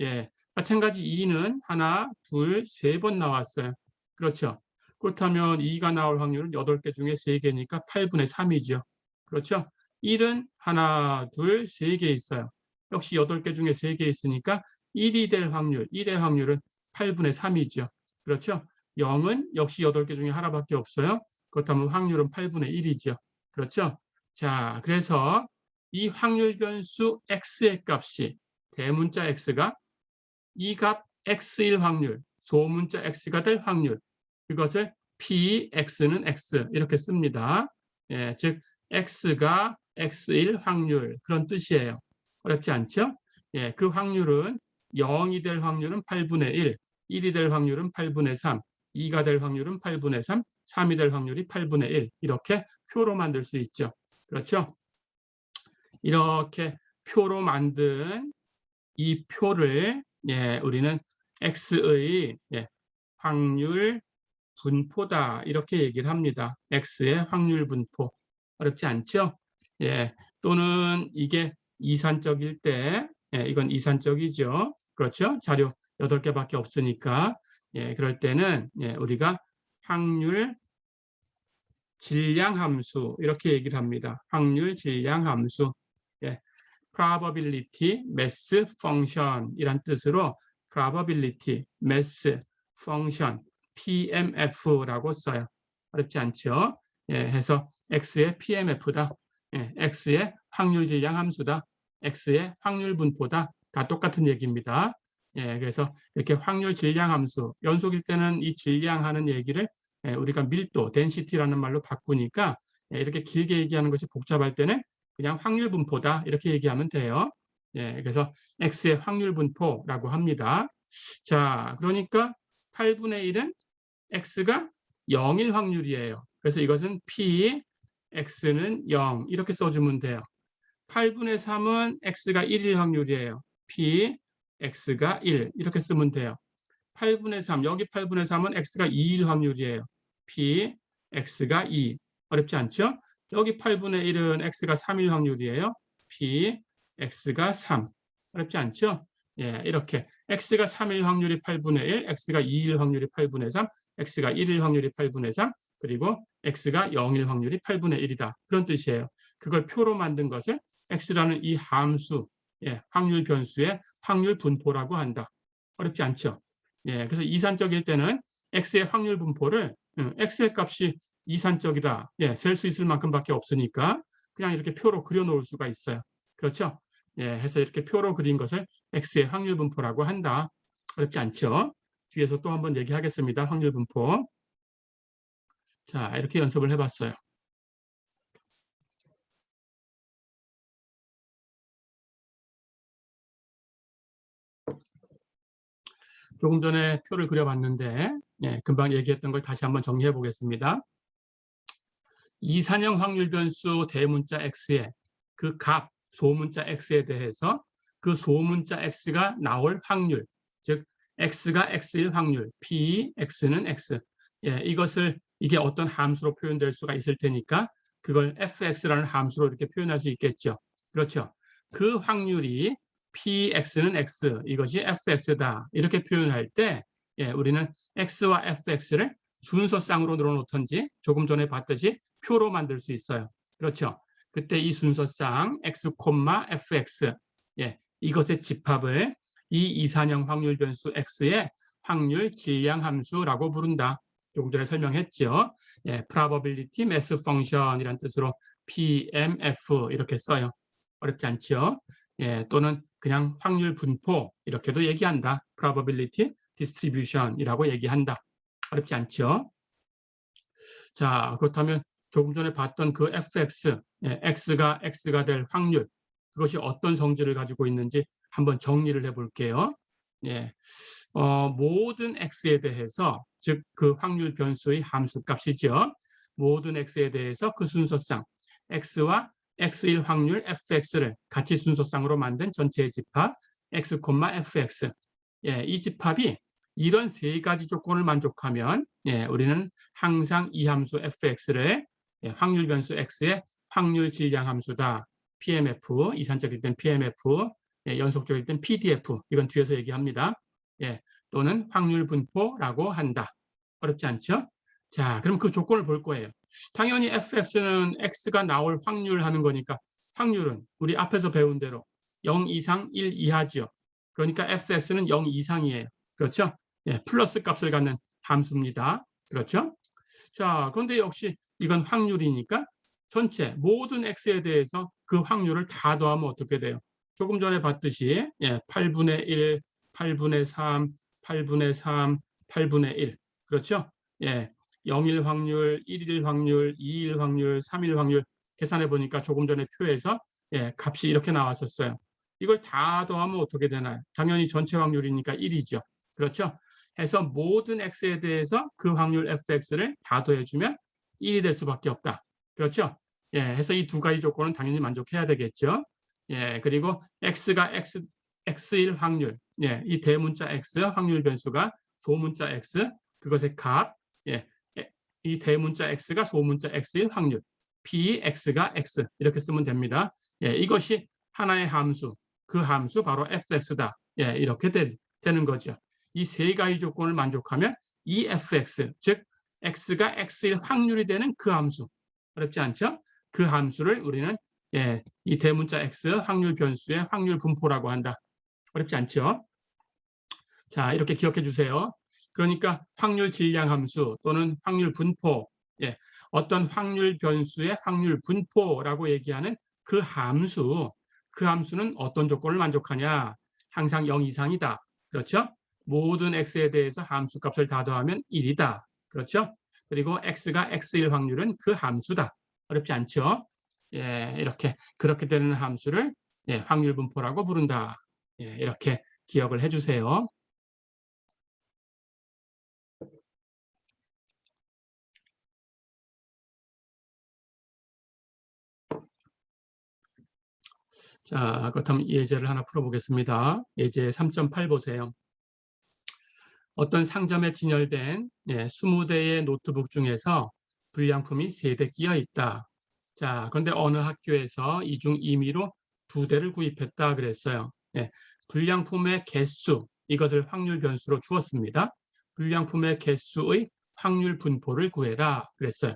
예. 마찬가지 2는 하나, 둘, 세 번 나왔어요. 그렇죠? 그렇다면 2가 나올 확률은 8개 중에 3개니까 8분의 3이죠. 그렇죠? 1은 하나, 둘, 세 개 있어요. 역시 8개 중에 3개 있으니까 1이 될 확률, 1의 확률은 8분의 3이죠. 그렇죠? 0은 역시 8개 중에 하나밖에 없어요. 그렇다면 확률은 8분의 1이죠. 그렇죠? 자, 그래서 이 확률 변수 x의 값이 대문자 x가 이 값 x일 확률, 소문자 x가 될 확률, 그것을 px는 x 이렇게 씁니다. 예, 즉 x가 x일 확률 그런 뜻이에요. 어렵지 않죠? 예, 그 확률은 0이 될 확률은 8분의 1, 1이 될 확률은 8분의 3, 2가 될 확률은 8분의 3, 3이 될 확률이 8분의 1 이렇게 표로 만들 수 있죠. 그렇죠? 이렇게 표로 만든 이 표를 우리는 x의 확률 분포다 이렇게 얘기를 합니다. x의 확률 분포. 어렵지 않죠? 또는 이게 이산적일 때 이건 이산적이죠. 그렇죠? 자료 8개밖에 없으니까 그럴 때는 우리가 확률 질량 함수 이렇게 얘기를 합니다. 확률 질량 함수. probability mass function 이란 뜻으로 probability mass function PMF라고 써요. 어렵지 않죠? 해서 x의 PMF다. x의 확률 질량 함수다. x의 확률 분포다. 다 똑같은 얘기입니다. 그래서 이렇게 확률 질량 함수, 연속일 때는 이 질량하는 얘기를 우리가 밀도, density라는 말로 바꾸니까 이렇게 길게 얘기하는 것이 복잡할 때는 그냥 확률 분포다 이렇게 얘기하면 돼요. 그래서 x의 확률 분포라고 합니다. 자, 그러니까 8분의 1은 x가 0일 확률이에요. 그래서 이것은 p, x는 0 이렇게 써주면 돼요. 8분의 3은 x가 1일 확률이에요. p, x가 1 이렇게 쓰면 돼요. 8분의 3, 여기 8분의 3은 x가 2일 확률이에요. p, x가 2. 어렵지 않죠? 여기 8분의 1은 x가 3일 확률이에요. p, x가 3. 어렵지 않죠? 이렇게 x가 3일 확률이 8분의 1, x가 2일 확률이 8분의 3, x가 1일 확률이 8분의 3, 그리고 x가 0일 확률이 8분의 1이다. 그런 뜻이에요. 그걸 표로 만든 것을 x라는 이 함수, 확률 변수의 확률 분포라고 한다. 어렵지 않죠? 그래서 이산적일 때는 x의 확률 분포를 x의 값이 이산적이다. 셀 수 있을 만큼밖에 없으니까 그냥 이렇게 표로 그려놓을 수가 있어요. 그렇죠? 해서 이렇게 표로 그린 것을 x의 확률 분포라고 한다. 어렵지 않죠? 뒤에서 또 한번 얘기하겠습니다. 확률 분포. 자, 이렇게 연습을 해봤어요. 조금 전에 표를 그려봤는데 금방 얘기했던 걸 다시 한번 정리해 보겠습니다. 이산형 확률 변수 대문자 x의 그 값, 소문자 x에 대해서 그 소문자 x가 나올 확률, 즉 x가 x일 확률, p, x는 x. 이것을 이게 어떤 함수로 표현될 수가 있을 테니까 그걸 fx라는 함수로 이렇게 표현할 수 있겠죠. 그렇죠. 그 확률이 px는 x, 이것이 fx다. 이렇게 표현할 때 우리는 x와 fx를 순서쌍으로 늘어놓던지 조금 전에 봤듯이 표로 만들 수 있어요. 그렇죠. 그때 이 순서쌍 x, fx 이것의 집합을 이 이산형 확률 변수 x의 확률 질량 함수라고 부른다. 조금 전에 설명했죠. probability mass function이란 뜻으로 PMF 이렇게 써요. 어렵지 않죠? 또는 그냥 확률 분포 이렇게도 얘기한다. probability distribution이라고 얘기한다. 어렵지 않죠? 자, 그렇다면 조금 전에 봤던 그 fx, x가 될 확률, 그것이 어떤 성질을 가지고 있는지 한번 정리를 해볼게요. 모든 x에 대해서, 즉 그 확률 변수의 함수값이죠. 모든 x에 대해서 그 순서쌍, x와 x일 확률 fx를 같이 순서쌍으로 만든 전체의 집합, x, fx. 예, 이 집합이 이런 세 가지 조건을 만족하면 예, 우리는 항상 이 함수 fx를 예, 확률 변수 x의 확률 질량 함수다. PMF, 이산적일 땐 PMF, 예, 연속적일 땐 PDF. 이건 뒤에서 얘기합니다. 예, 또는 확률 분포라고 한다. 어렵지 않죠? 자, 그럼 그 조건을 볼 거예요. 당연히 fx는 x가 나올 확률 하는 거니까 확률은 우리 앞에서 배운 대로 0 이상 1 이하지요. 그러니까 fx는 0 이상이에요. 그렇죠? 예, 플러스 값을 갖는 함수입니다. 그렇죠? 자, 그런데 역시 이건 확률이니까 전체 모든 x에 대해서 그 확률을 다 더하면 어떻게 돼요? 조금 전에 봤듯이 예, 8분의 1, 8분의 3, 8분의 3, 8분의 1. 그렇죠? 예, 0일 확률, 1일 확률, 2일 확률, 3일 확률 계산해 보니까 조금 전에 표에서 예, 값이 이렇게 나왔었어요. 이걸 다 더하면 어떻게 되나요? 당연히 전체 확률이니까 1이죠. 그렇죠? 해서 모든 x에 대해서 그 확률 fx를 다 더해주면 1이 될 수밖에 없다. 그렇죠? 예, 해서 이 두 가지 조건은 당연히 만족해야 되겠죠. 예, 그리고 x가 x일 확률, 예, 이 대문자 x 확률 변수가 소문자 x 그것의 값, 예, 이 대문자 x가 소문자 x일 확률, px가 x 이렇게 쓰면 됩니다. 예, 이것이 하나의 함수, 그 함수 바로 fx다. 예, 이렇게 되는 거죠. 이 세 가지 조건을 만족하면 이 fx, 즉 x가 x일 확률이 되는 그 함수, 어렵지 않죠? 그 함수를 우리는 예, 이 대문자 x 확률 변수의 확률 분포라고 한다. 어렵지 않죠? 자, 이렇게 기억해 주세요. 그러니까 확률 질량 함수 또는 확률 분포, 예, 어떤 확률 변수의 확률 분포라고 얘기하는 그 함수는 어떤 조건을 만족하냐? 항상 0 이상이다. 그렇죠? 모든 x에 대해서 함수 값을 다 더하면 1이다. 그렇죠? 그리고 x가 x일 확률은 그 함수다. 어렵지 않죠? 예, 이렇게 그렇게 되는 함수를 예, 확률 분포라고 부른다. 예, 이렇게 기억을 해주세요. 자, 그렇다면 예제를 하나 풀어보겠습니다. 예제 3.8 보세요. 어떤 상점에 진열된 20대의 노트북 중에서 불량품이 3대 끼어 있다. 자, 그런데 어느 학교에서 이 중 임의로 2대를 구입했다 그랬어요. 예, 불량품의 개수, 이것을 확률 변수로 주었습니다. 불량품의 개수의 확률 분포를 구해라 그랬어요.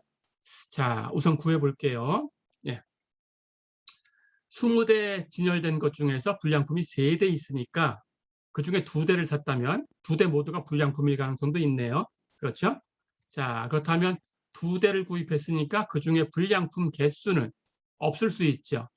자, 우선 구해 볼게요. 예. 20대 진열된 것 중에서 불량품이 3대 있으니까 그중에 2대를 샀다면 2대 모두가 불량품일 가능성도 있네요. 그렇죠? 자, 그렇다면 2대를 구입했으니까 그중에 불량품 개수는 없을 수 있죠.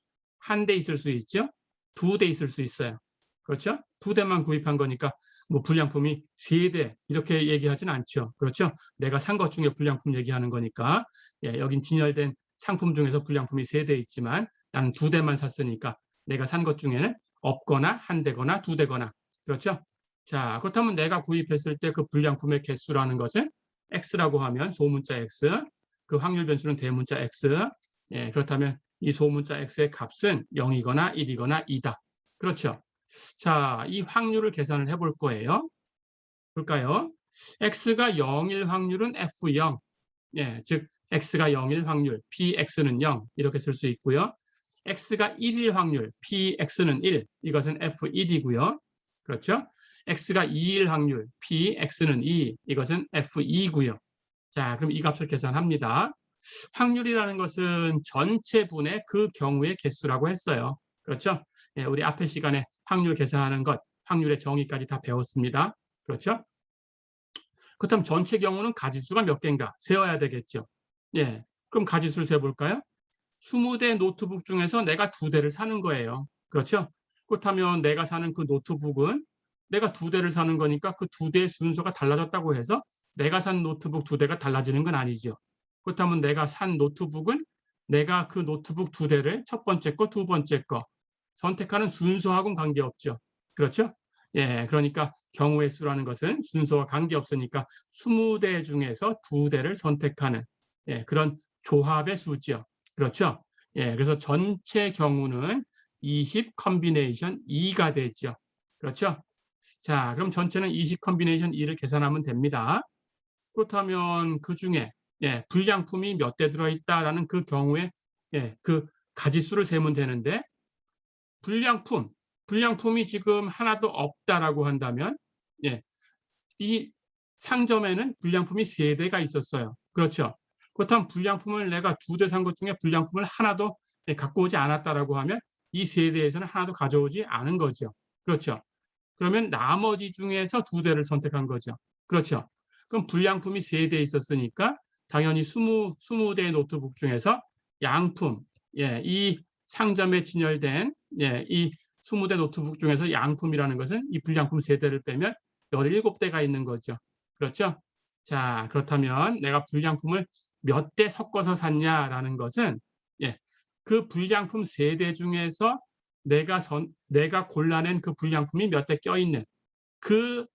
1대 있을 수 있죠. 2대 있을 수 있어요. 그렇죠? 2대만 구입한 거니까 뭐 불량품이 3대 이렇게 얘기하진 않죠. 그렇죠? 내가 산 것 중에 불량품 얘기하는 거니까 예, 여긴 진열된 상품 중에서 불량품이 3대 있지만 나는 2대만 샀으니까 내가 산 것 중에는 없거나 1대거나 2대거나 그렇죠? 자, 그렇다면 내가 구입했을 때 그 불량품의 개수라는 것은 x라고 하면 소문자 x, 그 확률 변수는 대문자 x. 예, 그렇다면 이 소문자 x의 값은 0이거나 1이거나 2다. 그렇죠? 자, 이 확률을 계산을 해볼 거예요. 볼까요? x가 0일 확률은 f0. 예, 즉 x가 0일 확률, px는 0 이렇게 쓸 수 있고요. x가 1일 확률, px는 1, 이것은 f1이고요. 그렇죠? x가 2일 확률, px는 2, 이것은 f2고요. 자, 그럼 이 값을 계산합니다. 확률이라는 것은 전체 분의 그 경우의 개수라고 했어요. 그렇죠? 예, 우리 앞의 시간에 확률 계산하는 것, 확률의 정의까지 다 배웠습니다. 그렇죠? 그렇다면 전체 경우는 가지수가 몇 개인가 세어야 되겠죠. 예, 그럼 가지수를 세볼까요? 20대 노트북 중에서 내가 2대를 사는 거예요. 그렇죠? 그렇다면 내가 사는 그 노트북은 내가 2대를 사는 거니까 그 2대의 순서가 달라졌다고 해서 내가 산 노트북 2대가 달라지는 건 아니죠. 그렇다면 내가 산 노트북은 내가 그 노트북 2대를 첫 번째 거, 두 번째 거 선택하는 순서하고는 관계없죠. 그렇죠? 예, 그러니까 경우의 수라는 것은 순서와 관계없으니까 20대 중에서 2대를 선택하는 예, 그런 조합의 수죠. 그렇죠? 예, 그래서 전체 경우는 20 컨비네이션 2가 되죠. 그렇죠? 자, 그럼 전체는 20 컨비네이션 2를 계산하면 됩니다. 그렇다면 그 중에 불량품이 몇 대 들어있다라는 그 경우에 그 가지수를 세면 되는데 불량품이 지금 하나도 없다라고 한다면 이 상점에는 불량품이 3대가 있었어요. 그렇죠? 그렇다면 불량품을 내가 2대 산 것 중에 불량품을 하나도 갖고 오지 않았다라고 하면 이 3대에서는 하나도 가져오지 않은 거죠. 그렇죠? 그러면 나머지 중에서 2대를 선택한 거죠. 그렇죠? 그럼 불량품이 3대 있었으니까 당연히 20대의 노트북 중에서 양품, 이 상점에 진열된 이 20대 노트북 중에서 양품이라는 것은 이 불량품 3대를 빼면 17대가 있는 거죠. 그렇죠? 자, 그렇다면 내가 불량품을 몇 대 섞어서 샀냐라는 것은 그 불량품 3대 중에서 내가 골라낸 그 불량품이 몇 대 껴있는 그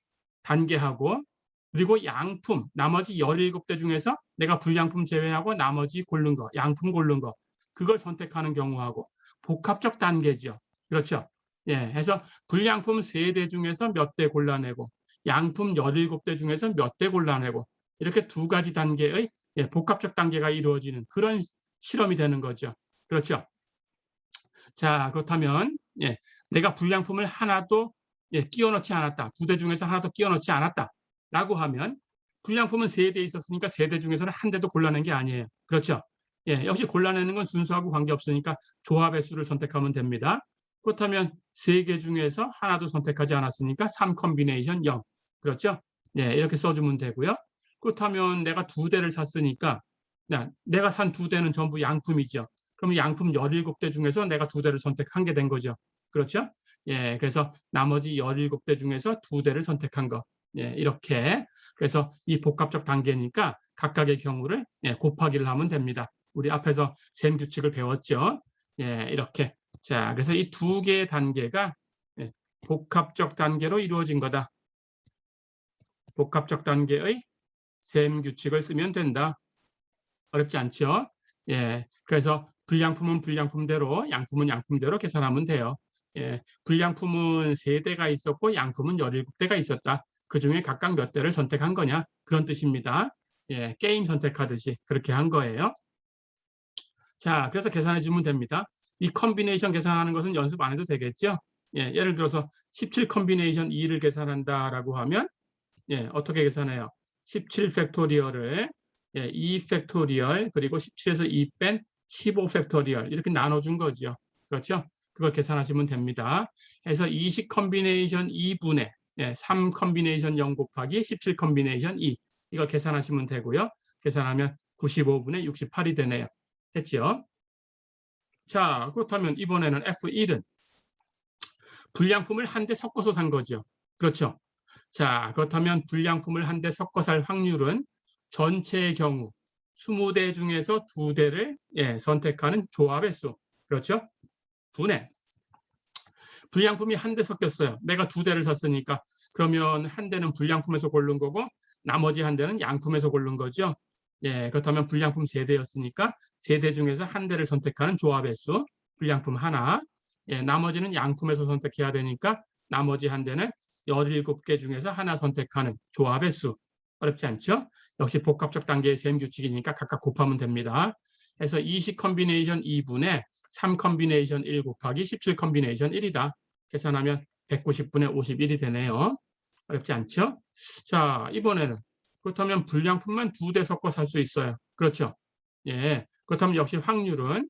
단계하고 그리고 양품, 나머지 17대 중에서 내가 불량품 제외하고 나머지 고른 거, 양품 고른 거, 그걸 선택하는 경우하고 복합적 단계죠. 그렇죠? 해서 불량품 3대 중에서 몇 대 골라내고 양품 17대 중에서 몇 대 골라내고 이렇게 2가지 단계의 복합적 단계가 이루어지는 그런 실험이 되는 거죠. 그렇죠? 자, 그렇다면 내가 불량품을 하나도 끼워 넣지 않았다. 2대 중에서 하나도 끼워 넣지 않았다. 라고 하면 불량품은 3대 있었으니까 3대 중에서는 한 대도 골라낸 게 아니에요. 그렇죠? 역시 골라내는 건 순수하고 관계없으니까 조합의 수를 선택하면 됩니다. 그렇다면 3개 중에서 하나도 선택하지 않았으니까 3 컨비네이션 0. 그렇죠? 이렇게 써주면 되고요. 그렇다면 내가 2대를 샀으니까 내가 산 2대는 전부 양품이죠. 그러면 양품 17대 중에서 내가 2대를 선택한 게 된 거죠. 그렇죠? 그래서 나머지 17대 중에서 2대를 선택한 거. 이렇게. 그래서 이 복합적 단계니까 각각의 경우를 곱하기를 하면 됩니다. 우리 앞에서 셈 규칙을 배웠죠. 이렇게. 자, 그래서 이 2개의 단계가 복합적 단계로 이루어진 거다. 복합적 단계의 셈 규칙을 쓰면 된다. 어렵지 않죠? 그래서 불량품은 불량품대로, 양품은 양품대로 계산하면 돼요. 불량품은 3대가 있었고 양품은 17대가 있었다. 그 중에 각각 몇 대를 선택한 거냐? 그런 뜻입니다. 게임 선택하듯이 그렇게 한 거예요. 자, 그래서 계산해 주면 됩니다. 이 컨비네이션 계산하는 것은 연습 안 해도 되겠죠? 예를 들어서 17 컨비네이션 2를 계산한다라고 하면 어떻게 계산해요? 17 팩토리얼을 2 팩토리얼 그리고 17에서 2 뺀 15 팩토리얼 이렇게 나눠준 거죠. 그렇죠? 그걸 계산하시면 됩니다. 그래서 20 컨비네이션 2분의 3 컨비네이션 0 곱하기 17 컨비네이션 2 이걸 계산하시면 되고요. 계산하면 95분의 68이 되네요. 됐죠? 자, 그렇다면 이번에는 F1은 불량품을 한 대 섞어서 산 거죠. 그렇죠? 자, 그렇다면 불량품을 한 대 섞어 살 확률은 전체의 경우 20대 중에서 2대를 선택하는 조합의 수. 그렇죠? 분의 불량품이 한 대 섞였어요. 내가 2대를 샀으니까 그러면 한 대는 불량품에서 고른 거고 나머지 한 대는 양품에서 고른 거죠. 그렇다면 불량품 3대였으니까 3대 중에서 한 대를 선택하는 조합의 수. 불량품 하나. 나머지는 양품에서 선택해야 되니까 나머지 한 대는 17개 중에서 하나 선택하는 조합의 수. 어렵지 않죠? 역시 복합적 단계의 셈 규칙이니까 각각 곱하면 됩니다. 그래서 20 컨비네이션 2분의 3 컨비네이션 1 곱하기 17 컨비네이션 1이다. 계산하면 190분의 51이 되네요. 어렵지 않죠? 자, 이번에는 그렇다면 불량품만 2대 섞어 살 수 있어요. 그렇죠? 그렇다면 역시 확률은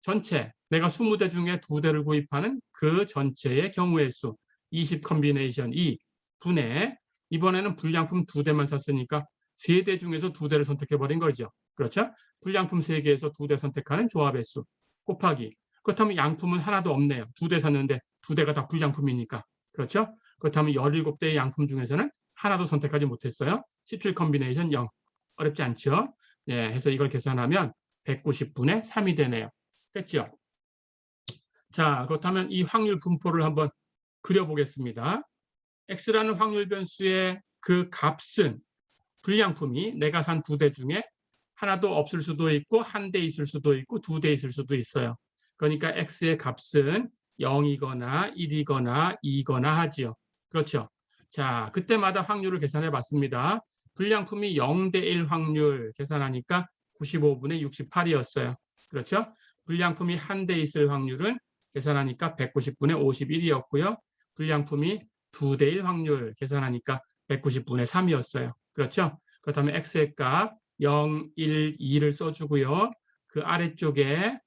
전체 내가 20대 중에 2대를 구입하는 그 전체의 경우의 수 20 컨비네이션 2 분의 이번에는 불량품 2대만 샀으니까 3대 중에서 2대를 선택해버린 거죠. 그렇죠? 불량품 3개에서 2대 선택하는 조합의 수 곱하기 그렇다면 양품은 하나도 없네요. 2대 샀는데 2대가 다 불량품이니까. 그렇죠? 그렇다면 17대의 양품 중에서는 하나도 선택하지 못했어요. 17 컨비네이션 0. 어렵지 않죠? 해서 이걸 계산하면 190분의 3이 되네요. 됐죠? 자, 그렇다면 이 확률 분포를 한번 그려보겠습니다. X라는 확률 변수의 그 값은 불량품이 내가 산 2대 중에 하나도 없을 수도 있고 한 대 있을 수도 있고 2대 있을 수도 있어요. 그러니까 X의 값은 0이거나 1이거나 2거나 하지요. 그렇죠. 자, 그때마다 확률을 계산해 봤습니다. 불량품이 0대 1 확률 계산하니까 95분의 68이었어요. 그렇죠? 불량품이 한 대 있을 확률은 계산하니까 190분의 51이었고요. 불량품이 2대 1 확률 계산하니까 190분의 3이었어요. 그렇죠? 그렇다면 x의 값 0, 1, 2를 써주고요. 그 아래쪽에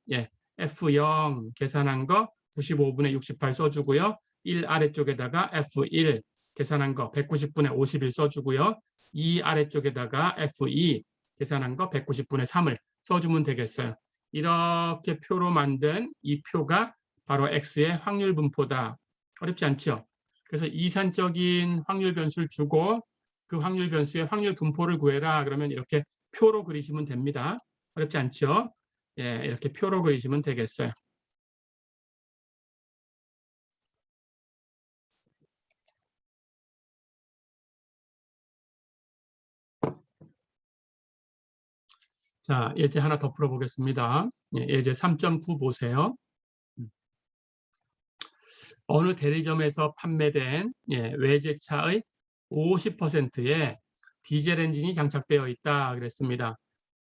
F0 계산한 거 95분의 68 써주고요. 1 아래쪽에다가 F1 계산한 거 190분의 51 써주고요. 2 아래쪽에다가 F2 계산한 거 190분의 3을 써주면 되겠어요. 이렇게 표로 만든 이 표가 바로 X의 확률 분포다. 어렵지 않죠? 그래서 이산적인 확률 변수를 주고 그 확률 변수의 확률 분포를 구해라. 그러면 이렇게 표로 그리시면 됩니다. 어렵지 않죠? 예, 이렇게 표로 그리시면 되겠어요. 자, 예제 하나 더 풀어보겠습니다. 예제 3.9 보세요. 어느 대리점에서 판매된 외제차의 50%에 디젤 엔진이 장착되어 있다 그랬습니다.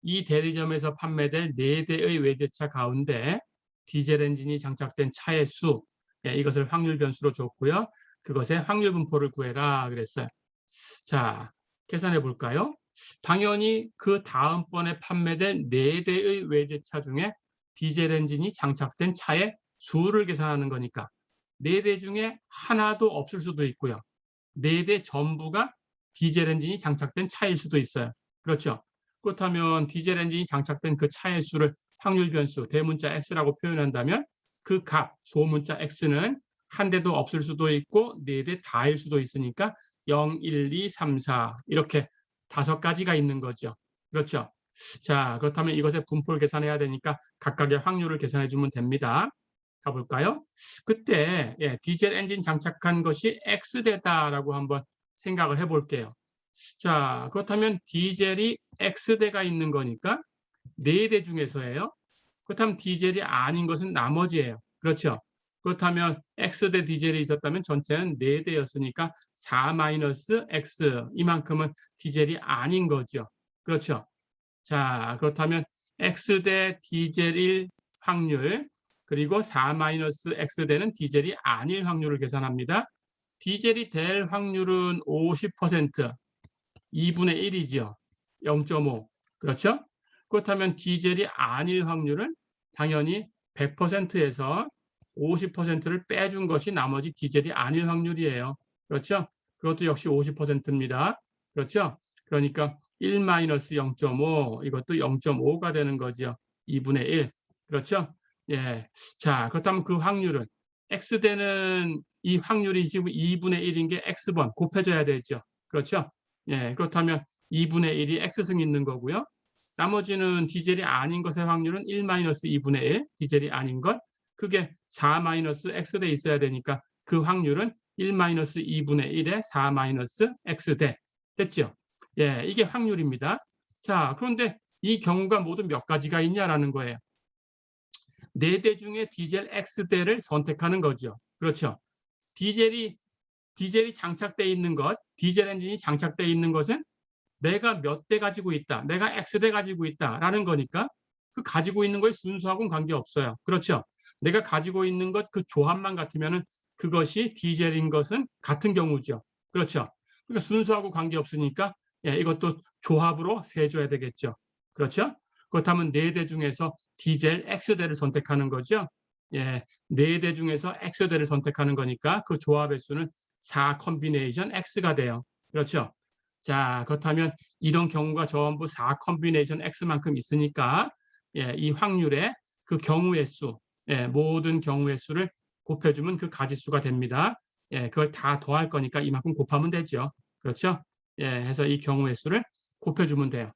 이 대리점에서 판매될 4대의 외제차 가운데 디젤 엔진이 장착된 차의 수, 이것을 확률 변수로 줬고요. 그것의 확률 분포를 구해라 그랬어요. 자, 계산해 볼까요? 당연히 그 다음번에 판매된 4대의 외제차 중에 디젤 엔진이 장착된 차의 수를 계산하는 거니까 4대 중에 하나도 없을 수도 있고요. 4대 전부가 디젤 엔진이 장착된 차일 수도 있어요. 그렇죠? 그렇다면 디젤 엔진이 장착된 그 차의 수를 확률 변수 대문자 X라고 표현한다면 그 값 소문자 X는 한 대도 없을 수도 있고 4대 다일 수도 있으니까 0, 1, 2, 3, 4 이렇게 5가지가 있는 거죠. 그렇죠? 자, 그렇다면 이것의 분포를 계산해야 되니까 각각의 확률을 계산해 주면 됩니다. 가볼까요? 그때 디젤 엔진 장착한 것이 X대다라고 한번 생각을 해볼게요. 자, 그렇다면 디젤이 X대가 있는 거니까 4대 중에서예요. 그렇다면 디젤이 아닌 것은 나머지예요. 그렇죠? 그렇다면 X대 디젤이 있었다면 전체는 4대였으니까 4-X 이만큼은 디젤이 아닌 거죠. 그렇죠? 자, 그렇다면 X대 디젤일 확률 그리고 4-X대는 디젤이 아닐 확률을 계산합니다. 디젤이 될 확률은 50%, 2분의 1이죠. 0.5. 그렇죠? 그렇다면 디젤이 아닐 확률은 당연히 100%에서 50%를 빼준 것이 나머지 디젤이 아닐 확률이에요. 그렇죠? 그것도 역시 50%입니다. 그렇죠? 그러니까 1-0.5 이것도 0.5가 되는 거죠. 2분의 1. 그렇죠? 예. 자, 그렇다면 그 확률은 X대는 이 확률이 지금 2분의 1인 게 X번 곱해줘야 되죠. 그렇죠? 예. 그렇다면 2분의 1이 X승 있는 거고요. 나머지는 디젤이 아닌 것의 확률은 1-2분의 1, 디젤이 아닌 것. 그게 4-X대 있어야 되니까 그 확률은 1-2분의 1에 4-X대. 됐죠? 예, 이게 확률입니다. 자, 그런데 이 경우가 모두 몇 가지가 있냐라는 거예요. 4대 중에 디젤 X대를 선택하는 거죠. 그렇죠? 디젤이 장착되어 있는 것, 디젤 엔진이 장착되어 있는 것은 내가 몇 대 가지고 있다, 내가 X대 가지고 있다라는 거니까 그 가지고 있는 거에 순수하고는 관계없어요. 그렇죠? 내가 가지고 있는 것 그 조합만 같으면은 그것이 디젤인 것은 같은 경우죠. 그렇죠? 그러니까 순수하고 관계없으니까 이것도 조합으로 세줘야 되겠죠. 그렇죠? 그렇다면 4대 중에서 디젤 X대를 선택하는 거죠. 예, 4대 중에서 X대를 선택하는 거니까 그 조합의 수는 4 컨비네이션 X가 돼요. 그렇죠? 자, 그렇다면 이런 경우가 전부 4 컨비네이션 X만큼 있으니까 이 확률의 그 경우의 수, 모든 경우의 수를 곱해주면 그 가지수가 됩니다. 그걸 다 더할 거니까 이만큼 곱하면 되죠. 그렇죠? 해서 이 경우의 수를 곱해주면 돼요.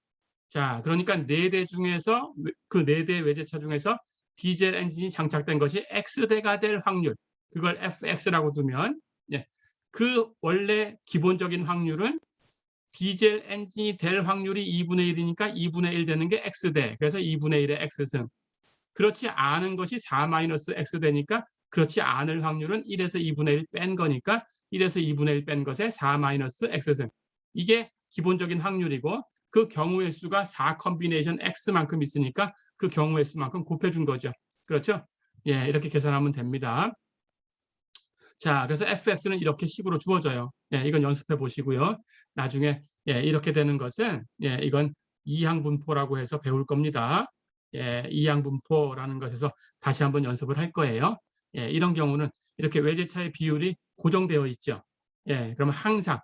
자, 그러니까 4대 중에서 그 4대 외제차 중에서 디젤 엔진이 장착된 것이 X대가 될 확률, 그걸 FX라고 두면 그 원래 기본적인 확률은 디젤 엔진이 될 확률이 2분의 1이니까 2분의 1 되는 게 X대. 그래서 2분의 1의 X승. 그렇지 않은 것이 4-X대니까 그렇지 않을 확률은 1에서 2분의 1 뺀 거니까 1에서 2분의 1 뺀 것에 4 마이너스 X승. 이게 기본적인 확률이고 그 경우의 수가 4 컨비네이션 X만큼 있으니까 그 경우의 수만큼 곱해준 거죠. 그렇죠? 예, 이렇게 계산하면 됩니다. 자, 그래서 fx는 이렇게 식으로 주어져요. 예, 이건 연습해 보시고요. 나중에 예, 이렇게 되는 것은 예, 이건 이항분포라고 해서 배울 겁니다. 예, 이항분포라는 것에서 다시 한번 연습을 할 거예요. 예, 이런 경우는 이렇게 외제차의 비율이 고정되어 있죠. 예, 그러면 항상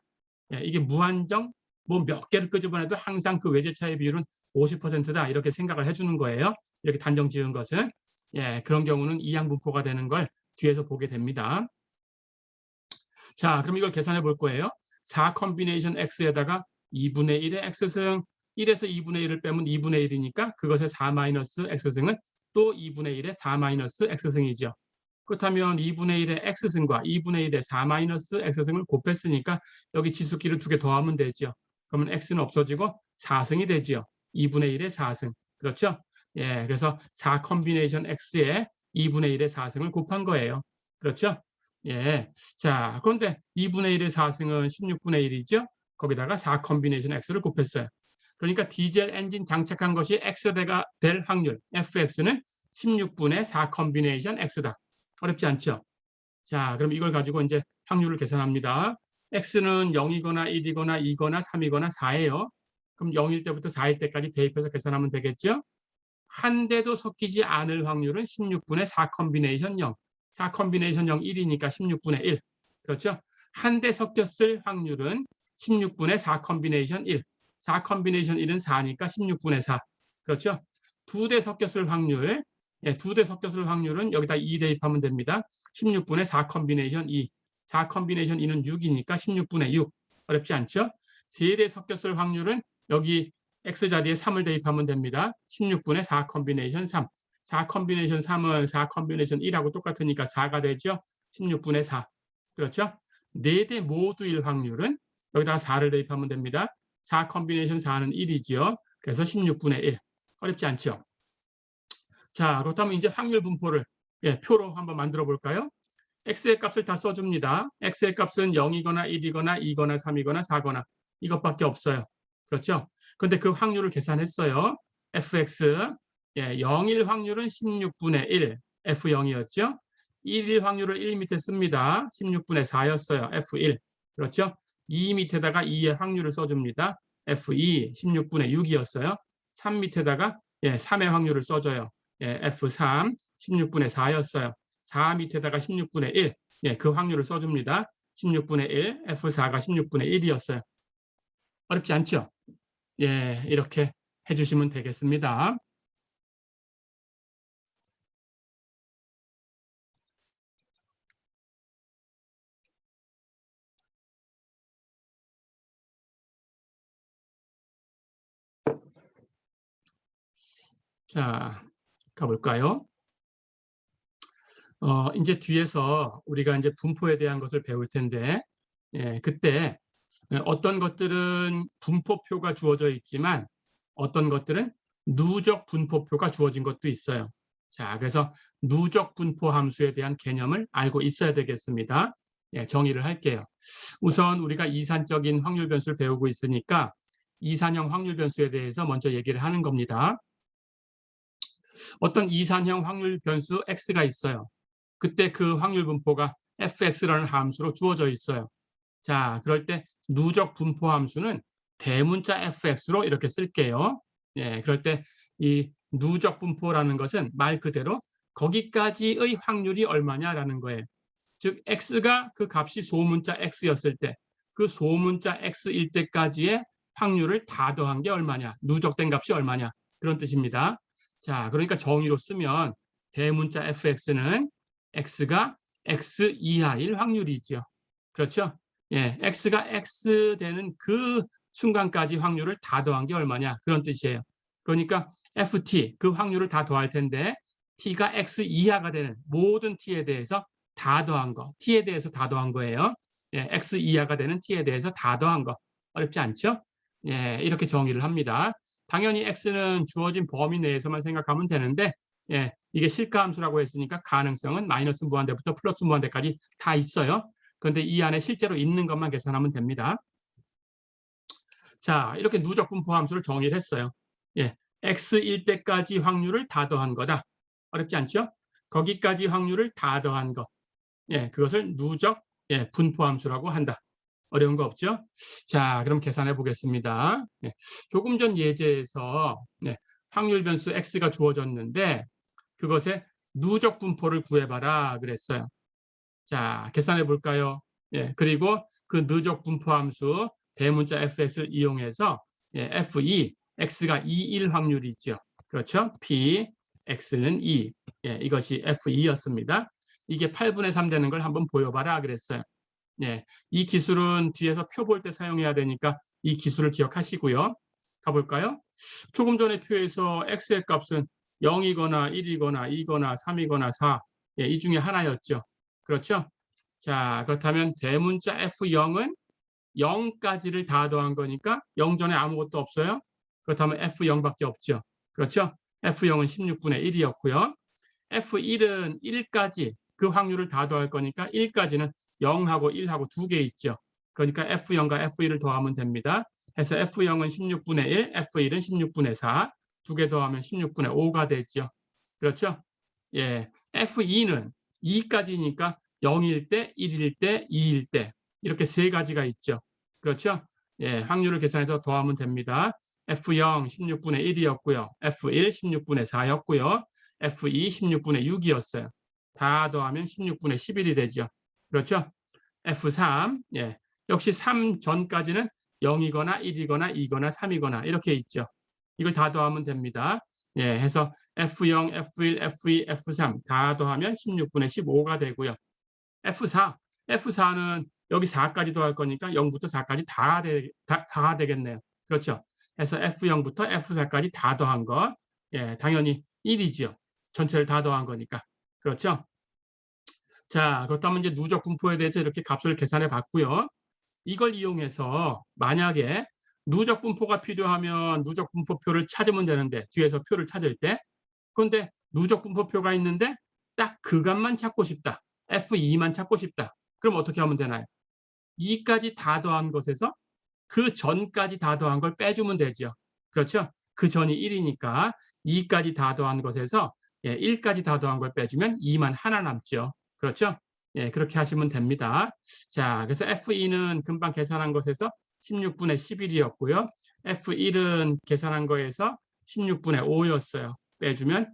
예, 이게 무한정 뭐 몇 개를 끄집어내도 항상 그 외제차의 비율은 50%다 이렇게 생각을 해주는 거예요. 이렇게 단정 지은 것은 예, 그런 경우는 이항분포가 되는 걸 뒤에서 보게 됩니다. 자, 그럼 이걸 계산해 볼 거예요. 4 컨비네이션 x에다가 2분의 1의 x승, 1에서 2분의 1을 빼면 2분의 1이니까 그것의 4 마이너스 x승은 또 2분의 1의 4 마이너스 x승이죠. 그렇다면 2분의 1의 x승과 2분의 1의 4 마이너스 x승을 곱했으니까 여기 지수끼를 2개 더하면 되죠. 그러면 x는 없어지고 4승이 되죠. 2분의 1의 4승. 그렇죠? 예, 그래서 4 컨비네이션 x에 2분의 1의 4승을 곱한 거예요. 그렇죠? 예. 자, 그런데 2분의 1의 4승은 16분의 1이죠? 거기다가 4 컨비네이션 x를 곱했어요. 그러니까 디젤 엔진 장착한 것이 x가 될 확률, fx는 16분의 4 컨비네이션 x다. 어렵지 않죠? 자, 그럼 이걸 가지고 이제 확률을 계산합니다. x는 0이거나 1이거나 2거나 3이거나 4예요. 그럼 0일 때부터 4일 때까지 대입해서 계산하면 되겠죠? 한 대도 섞이지 않을 확률은 16분의 4 컨비네이션 0. 4 컨비네이션 0, 1이니까 16분의 1. 그렇죠? 한 대 섞였을 확률은 16분의 4 컨비네이션 1. 4 컨비네이션 1은 4니까 16분의 4. 그렇죠? 두 대 섞였을 확률, 예, 두 대 섞였을 확률은 여기다 2 대입하면 됩니다. 16분의 4 컨비네이션 2. 4 컨비네이션 2는 6이니까 16분의 6. 어렵지 않죠? 세 대 섞였을 확률은 여기 x자리에 3을 대입하면 됩니다. 16분의 4 컨비네이션 3. 4 컨비네이션 3은 4 컨비네이션 1하고 똑같으니까 4가 되죠. 16분의 4. 그렇죠? 4대 모두일 확률은 여기다가 4를 대입하면 됩니다. 4 컨비네이션 4는 1이죠. 그래서 16분의 1. 어렵지 않죠? 자, 그렇다면 이제 확률 분포를 예, 표로 한번 만들어 볼까요? x의 값을 다 써줍니다. x의 값은 0이거나 1이거나 2거나 3이거나 4거나 이것밖에 없어요. 그렇죠? 근데 그 확률을 계산했어요. fx 예, 0일 확률은 16분의 1 f0이었죠. 1일 확률을 1 밑에 씁니다. 16분의 4였어요. f1 그렇죠? 2 밑에다가 2의 확률을 써줍니다. f2 16분의 6이었어요. 3 밑에다가 예, 3의 확률을 써줘요. 예, f3 16분의 4였어요. 4 밑에다가 16분의 1 예, 그 확률을 써줍니다. 16분의 1 f4가 16분의 1이었어요. 어렵지 않죠? 예, 이렇게 해주시면 되겠습니다. 자, 가볼까요? 이제 뒤에서 우리가 이제 분포에 대한 것을 배울 텐데, 예, 그때 어떤 것들은 분포표가 주어져 있지만 어떤 것들은 누적 분포표가 주어진 것도 있어요. 자, 그래서 누적 분포 함수에 대한 개념을 알고 있어야 되겠습니다. 예, 정의를 할게요. 우선 우리가 이산적인 확률 변수를 배우고 있으니까 이산형 확률 변수에 대해서 먼저 얘기를 하는 겁니다. 어떤 이산형 확률 변수 x가 있어요. 그때 그 확률 분포가 fx라는 함수로 주어져 있어요. 자, 그럴 때 누적 분포 함수는 대문자 fx로 이렇게 쓸게요. 예, 그럴 때 이 누적 분포라는 것은 말 그대로 거기까지의 확률이 얼마냐라는 거예요. 즉 x가 그 값이 소문자 x였을 때 그 소문자 x일 때까지의 확률을 다 더한 게 얼마냐, 누적된 값이 얼마냐 그런 뜻입니다. 자, 그러니까 정의로 쓰면 대문자 fx는 x가 x 이하일 확률이죠. 그렇죠? 예, x가 x 되는 그 순간까지 확률을 다 더한 게 얼마냐 그런 뜻이에요. 그러니까 ft 그 확률을 다 더할 텐데 t가 x 이하가 되는 모든 t에 대해서 다 더한 거, t에 대해서 다 더한 거예요. 예, x 이하가 되는 t에 대해서 다 더한 거. 어렵지 않죠? 예, 이렇게 정의를 합니다. 당연히 x는 주어진 범위 내에서만 생각하면 되는데 예, 이게 실가함수라고 했으니까 가능성은 마이너스 무한대부터 플러스 무한대까지 다 있어요. 그런데 이 안에 실제로 있는 것만 계산하면 됩니다. 자, 이렇게 누적 분포 함수를 정의를 했어요. 예, x일 때까지 확률을 다 더한 거다. 어렵지 않죠? 거기까지 확률을 다 더한 것. 예, 그것을 누적 분포 함수라고 한다. 어려운 거 없죠? 자, 그럼 계산해 보겠습니다. 예, 조금 전 예제에서 확률 변수 x가 주어졌는데 그것의 누적 분포를 구해봐라 그랬어요. 자, 계산해 볼까요? 예, 그리고 그 누적 분포 함수 대문자 fx를 이용해서 f2, x가 2, 1 확률이 있죠. 그렇죠? p, x는 2. 예, 이것이 f2였습니다. 이게 8분의 3 되는 걸 한번 보여봐라 그랬어요. 예, 이 기술은 뒤에서 표 볼 때 사용해야 되니까 이 기술을 기억하시고요. 가볼까요? 조금 전에 표에서 x의 값은 0이거나 1이거나 2거나 3이거나 4, 예, 이 중에 하나였죠. 그렇죠? 자, 그렇다면 대문자 F0은 0까지를 다 더한 거니까 0 전에 아무것도 없어요. 그렇다면 F0밖에 없죠. 그렇죠? F0은 16분의 1이었고요. F1은 1까지 그 확률을 다 더할 거니까 1까지는 0하고 1하고 두 개 있죠. 그러니까 F0과 F1을 더하면 됩니다. 해서 F0은 16분의 1, F1은 16분의 4, 두 개 더하면 16분의 5가 되죠. 그렇죠? 예, F2는 2까지니까 0일 때, 1일 때, 2일 때 이렇게 세 가지가 있죠. 그렇죠? 예, 확률을 계산해서 더하면 됩니다. F0 16분의 1이었고요. F1 16분의 4였고요. F2 16분의 6이었어요. 다 더하면 16분의 11이 되죠. 그렇죠? F3 예, 역시 3 전까지는 0이거나 1이거나 2거나 3이거나 이렇게 있죠. 이걸 다 더하면 됩니다. 예, 해서 F0, F1, F2, F3 다 더하면 16분의 15가 되고요. F4는 여기 4까지 더할 거니까 0부터 4까지 다 되겠네요. 그렇죠? 해서 F0부터 F4까지 다 더한 거, 예, 당연히 1이죠. 전체를 다 더한 거니까. 그렇죠? 자, 그렇다면 이제 누적 분포에 대해서 이렇게 값을 계산해 봤고요. 이걸 이용해서 만약에 누적 분포가 필요하면 누적 분포표를 찾으면 되는데 뒤에서 표를 찾을 때 그런데 누적 분포표가 있는데 딱 그 값만 찾고 싶다. F2만 찾고 싶다. 그럼 어떻게 하면 되나요? 2까지 다 더한 것에서 그 전까지 다 더한 걸 빼주면 되죠. 그렇죠? 그 전이 1이니까 2까지 다 더한 것에서 1까지 다 더한 걸 빼주면 2만 하나 남죠. 그렇죠? 예, 그렇게 하시면 됩니다. 자, 그래서 F2는 금방 계산한 것에서 16분의 11이었고요. F1은 계산한 거에서 16분의 5였어요. 빼주면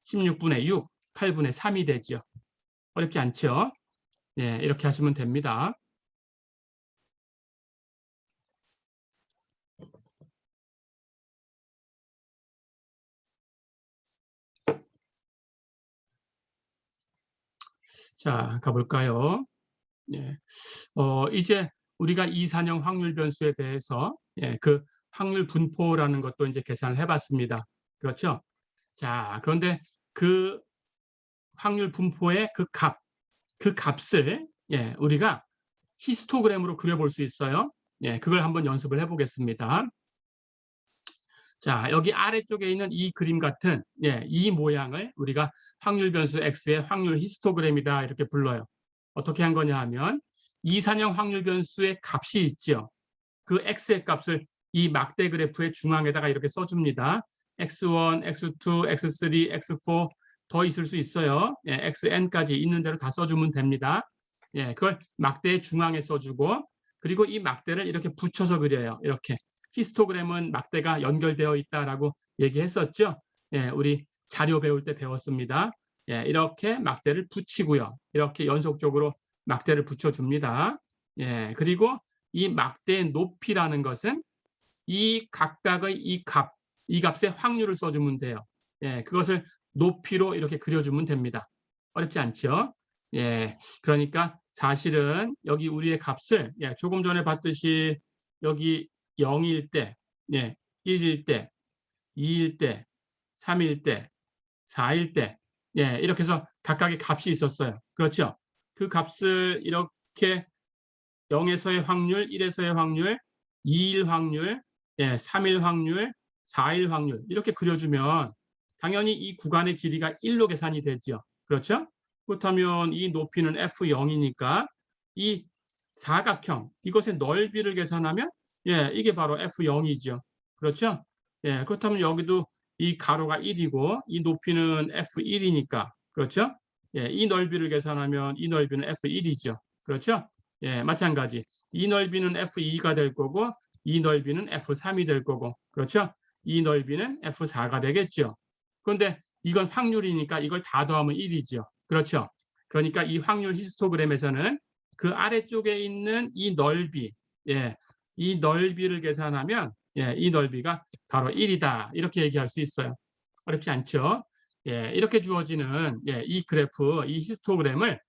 16분의 6, 8분의 3이 되죠. 어렵지 않죠? 예, 이렇게 하시면 됩니다. 자, 가볼까요? 예. 이제 우리가 이산형 확률 변수에 대해서 그 확률 분포라는 것도 이제 계산을 해봤습니다. 그렇죠? 자, 그런데 그 확률 분포의 그 값을 우리가 히스토그램으로 그려볼 수 있어요. 그걸 한번 연습을 해보겠습니다. 자, 여기 아래쪽에 있는 이 그림 같은 이 모양을 우리가 확률 변수 x의 확률 히스토그램이다 이렇게 불러요. 어떻게 한 거냐 하면 이산형 확률 변수의 값이 있죠. 그 x의 값을 이 막대 그래프의 중앙에다가 이렇게 써줍니다. x1, x2, x3, x4 더 있을 수 있어요. xn까지 있는 대로 다 써주면 됩니다. 그걸 막대의 중앙에 써주고 그리고 이 막대를 이렇게 붙여서 그려요. 이렇게. 히스토그램은 막대가 연결되어 있다라고 얘기했었죠. 우리 자료 배울 때 배웠습니다. 이렇게 막대를 붙이고요. 이렇게 연속적으로 막대를 붙여줍니다. 그리고 이 막대의 높이라는 것은 이 각각의 이 값의 확률을 써주면 돼요. 그것을 높이로 이렇게 그려주면 됩니다. 어렵지 않죠? 그러니까 사실은 여기 우리의 값을 조금 전에 봤듯이 여기 0일 때, 1일 때, 2일 때, 3일 때, 4일 때, 이렇게 해서 각각의 값이 있었어요. 그렇죠? 그 값을 이렇게 0에서의 확률, 1에서의 확률, 2일 확률, 3일 확률, 4일 확률 이렇게 그려주면 당연히 이 구간의 길이가 1로 계산이 되죠. 그렇죠? 그렇다면 이 높이는 F0이니까 이 사각형 이것의 넓이를 계산하면 이게 바로 F0이죠. 그렇죠? 그렇다면 여기도 이 가로가 1이고 이 높이는 F1이니까 그렇죠? 이 넓이를 계산하면 이 넓이는 F1이죠. 그렇죠? 마찬가지. 이 넓이는 F2가 될 거고 이 넓이는 F3이 될 거고 그렇죠? 이 넓이는 F4가 되겠죠. 그런데 이건 확률이니까 이걸 다 더하면 1이죠. 그렇죠? 그러니까 이 확률 히스토그램에서는 그 아래쪽에 있는 이 넓이, 이 넓이를 계산하면 이 넓이가 바로 1이다. 이렇게 얘기할 수 있어요. 어렵지 않죠? 이렇게 주어지는 이 그래프, 이 히스토그램을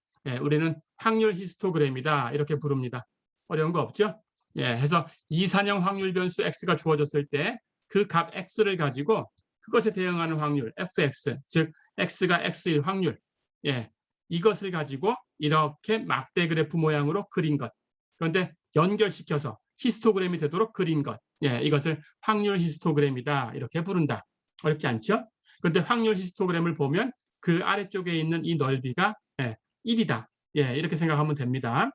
우리는 확률 히스토그램이다. 이렇게 부릅니다. 어려운 거 없죠? 해서 이산형 확률 변수 x가 주어졌을 때 그 값 x를 가지고 그것에 대응하는 확률 fx, 즉 x가 x일 확률, 이것을 가지고 이렇게 막대 그래프 모양으로 그린 것. 그런데 연결시켜서 히스토그램이 되도록 그린 것. 이것을 확률 히스토그램이다. 이렇게 부른다. 어렵지 않죠? 그런데 확률 히스토그램을 보면 그 아래쪽에 있는 이 넓이가 1이다. 이렇게 생각하면 됩니다.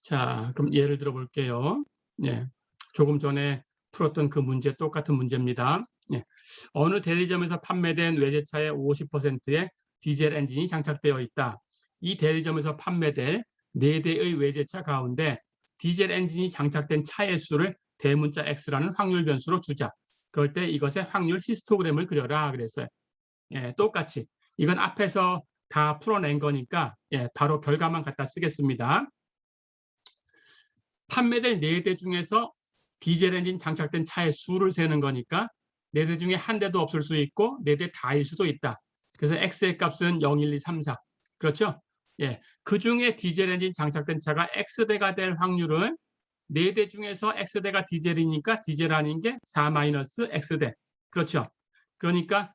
자, 그럼 예를 들어 볼게요. 조금 전에 풀었던 그 문제 똑같은 문제입니다. 어느 대리점에서 판매된 외제차의 50%의 디젤 엔진이 장착되어 있다. 이 대리점에서 판매될 4대의 외제차 가운데 디젤 엔진이 장착된 차의 수를 대문자 X라는 확률 변수로 주자. 그럴 때 이것의 확률 히스토그램을 그려라 그랬어요. 똑같이. 이건 앞에서 다 풀어낸 거니까 바로 결과만 갖다 쓰겠습니다. 판매될 4대 중에서 디젤 엔진 장착된 차의 수를 세는 거니까 4대 중에 한 대도 없을 수 있고 4대 다일 수도 있다. 그래서 X의 값은 0, 1, 2, 3, 4. 그렇죠? 그 중에 디젤 엔진 장착된 차가 X대가 될 확률은 4대 중에서 X대가 디젤이니까 디젤 아닌 게 4-X대. 그렇죠? 그러니까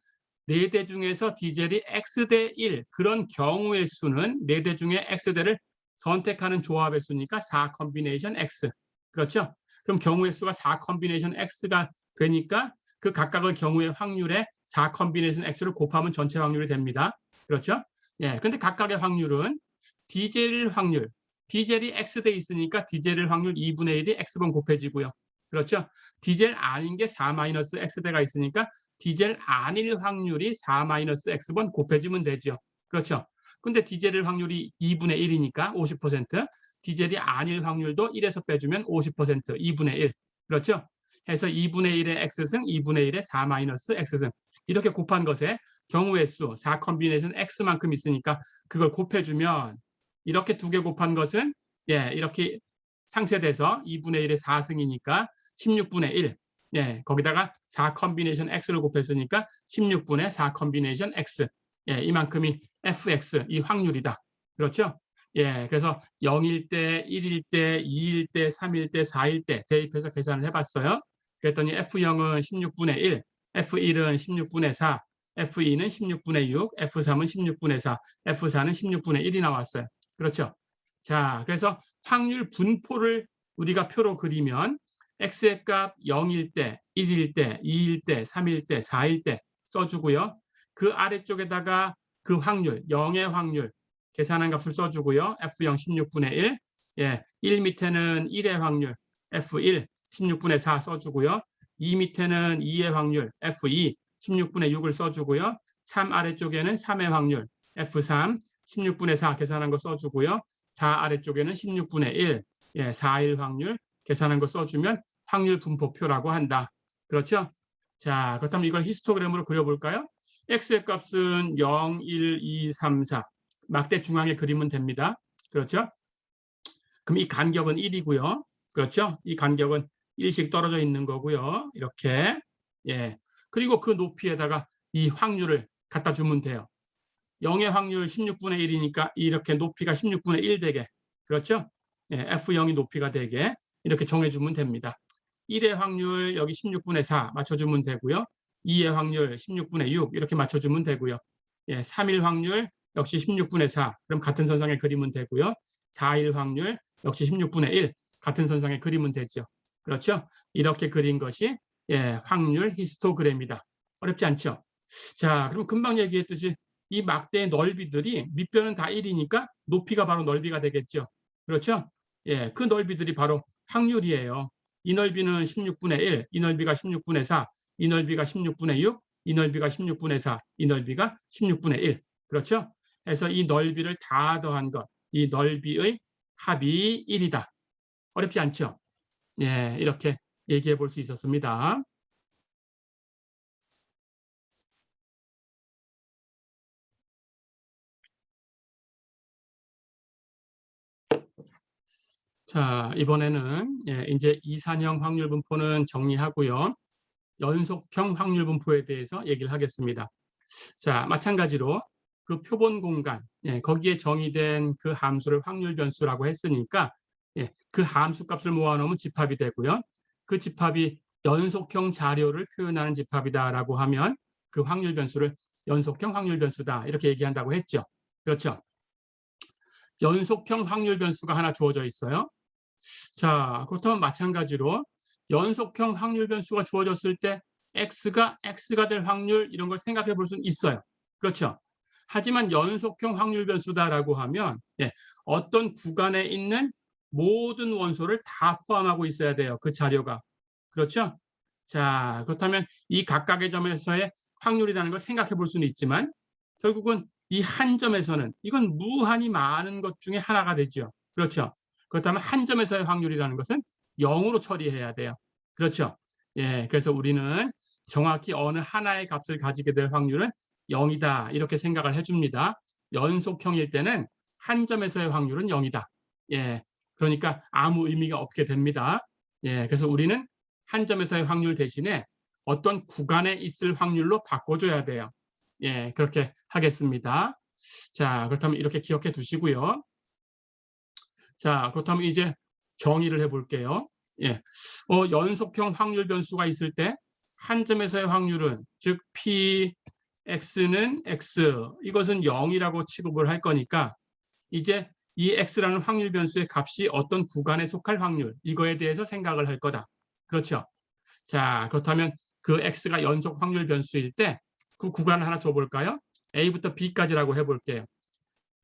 4대 중에서 디젤이 X대 1 그런 경우의 수는 4대 중에 X대를 선택하는 조합의 수니까 4 컨비네이션 X. 그렇죠? 그럼 경우의 수가 4 컨비네이션 X가 되니까 그 각각의 경우의 확률에 4 컨비네이션 X를 곱하면 전체 확률이 됩니다. 그렇죠? 근데 각각의 확률은 디젤 확률, 디젤이 X돼 있으니까 디젤 확률 2분의 1이 X번 곱해지고요. 그렇죠? 디젤 아닌 게 4-X대가 있으니까 디젤 아닐 확률이 4-X번 곱해지면 되죠. 그렇죠? 근데 디젤 확률이 2분의 1이니까 50%, 디젤이 아닐 확률도 1에서 빼주면 50%, 2분의 1. 그렇죠? 해서 2분의 1의 X승, 2분의 1의 4-X승. 이렇게 곱한 것에 경우의 수, 4 컨비네이션 X만큼 있으니까 그걸 곱해주면 이렇게 2개 곱한 것은 이렇게 상쇄돼서 2분의 1의 4승이니까 16분의 1. 거기다가 4 컨비네이션 X를 곱했으니까 16분의 4 컨비네이션 X. 이만큼이 fx, 이 확률이다. 그렇죠? 그래서 0일 때, 1일 때, 2일 때, 3일 때, 4일 때 대입해서 계산을 해봤어요. 그랬더니 F0은 16분의 1, F1은 16분의 4, F2는 16분의 6, F3은 16분의 4, F4는 16분의 1이 나왔어요. 그렇죠? 자, 그래서 확률 분포를 우리가 표로 그리면 X의 값 0일 때, 1일 때, 2일 때, 3일 때, 4일 때 써주고요. 그 아래쪽에다가 그 확률, 0의 확률 계산한 값을 써주고요. F0 16분의 1, 1 밑에는 1의 확률, F1 16분의 4 써주고요. 2 밑에는 2의 확률, F2 16분의 6을 써주고요. 3 아래쪽에는 3의 확률, F3 16분의 4 계산한 거 써주고요. 4 아래쪽에는 16분의 1, 4일 확률 계산한 거 써주면 확률 분포표라고 한다. 그렇죠? 자, 그렇다면 이걸 히스토그램으로 그려볼까요? X의 값은 0, 1, 2, 3, 4. 막대 중앙에 그리면 됩니다. 그렇죠? 그럼 이 간격은 1이고요. 그렇죠? 이 간격은 1씩 떨어져 있는 거고요. 이렇게. 그리고 그 높이에다가 이 확률을 갖다 주면 돼요. 0의 확률 16분의 1이니까 이렇게 높이가 16분의 1 되게. 그렇죠? F0이 높이가 되게 이렇게 정해주면 됩니다. 1의 확률 여기 16분의 4 맞춰주면 되고요. 2의 확률 16분의 6 이렇게 맞춰주면 되고요. 3일 확률 역시 16분의 4. 그럼 같은 선상에 그리면 되고요. 4일 확률 역시 16분의 1. 같은 선상에 그리면 되죠. 그렇죠? 이렇게 그린 것이 확률 히스토그램이다. 어렵지 않죠? 자, 그럼 금방 얘기했듯이 이 막대의 넓이들이 밑변은 다 1이니까 높이가 바로 넓이가 되겠죠. 그렇죠? 그 넓이들이 바로 확률이에요. 이 넓이는 16분의 1, 이 넓이가 16분의 4, 이 넓이가 16분의 6, 이 넓이가 16분의 4, 이 넓이가 16분의 1. 그렇죠? 그래서 이 넓이를 다 더한 것, 이 넓이의 합이 1이다. 어렵지 않죠? 이렇게 얘기해 볼 수 있었습니다. 자, 이번에는 이제 이산형 확률 분포는 정리하고요. 연속형 확률 분포에 대해서 얘기를 하겠습니다. 자, 마찬가지로 그 표본 공간, 거기에 정의된 그 함수를 확률 변수라고 했으니까 그 함수 값을 모아놓으면 집합이 되고요. 그 집합이 연속형 자료를 표현하는 집합이다라고 하면 그 확률 변수를 연속형 확률 변수다 이렇게 얘기한다고 했죠. 그렇죠? 연속형 확률 변수가 하나 주어져 있어요. 자, 그렇다면 마찬가지로 연속형 확률 변수가 주어졌을 때 x가 될 확률 이런 걸 생각해 볼 수는 있어요. 그렇죠? 하지만 연속형 확률 변수다라고 하면 어떤 구간에 있는 모든 원소를 다 포함하고 있어야 돼요. 그 자료가. 그렇죠? 자, 그렇다면 이 각각의 점에서의 확률이라는 걸 생각해 볼 수는 있지만 결국은 이 한 점에서는 이건 무한히 많은 것 중에 하나가 되죠. 그렇죠? 그렇다면 한 점에서의 확률이라는 것은 0으로 처리해야 돼요. 그렇죠? 그래서 우리는 정확히 어느 하나의 값을 가지게 될 확률은 0이다. 이렇게 생각을 해줍니다. 연속형일 때는 한 점에서의 확률은 0이다. 그러니까 아무 의미가 없게 됩니다. 그래서 우리는 한 점에서의 확률 대신에 어떤 구간에 있을 확률로 바꿔줘야 돼요. 그렇게 하겠습니다. 자, 그렇다면 이렇게 기억해 두시고요. 자, 그렇다면 이제 정의를 해볼게요. 연속형 확률 변수가 있을 때 한 점에서의 확률은 즉 px는 x 이것은 0이라고 취급을 할 거니까 이제 이 x라는 확률 변수의 값이 어떤 구간에 속할 확률 이거에 대해서 생각을 할 거다. 그렇죠? 자, 그렇다면 그 x가 연속 확률 변수일 때 그 구간을 하나 줘볼까요? a부터 b까지라고 해볼게요.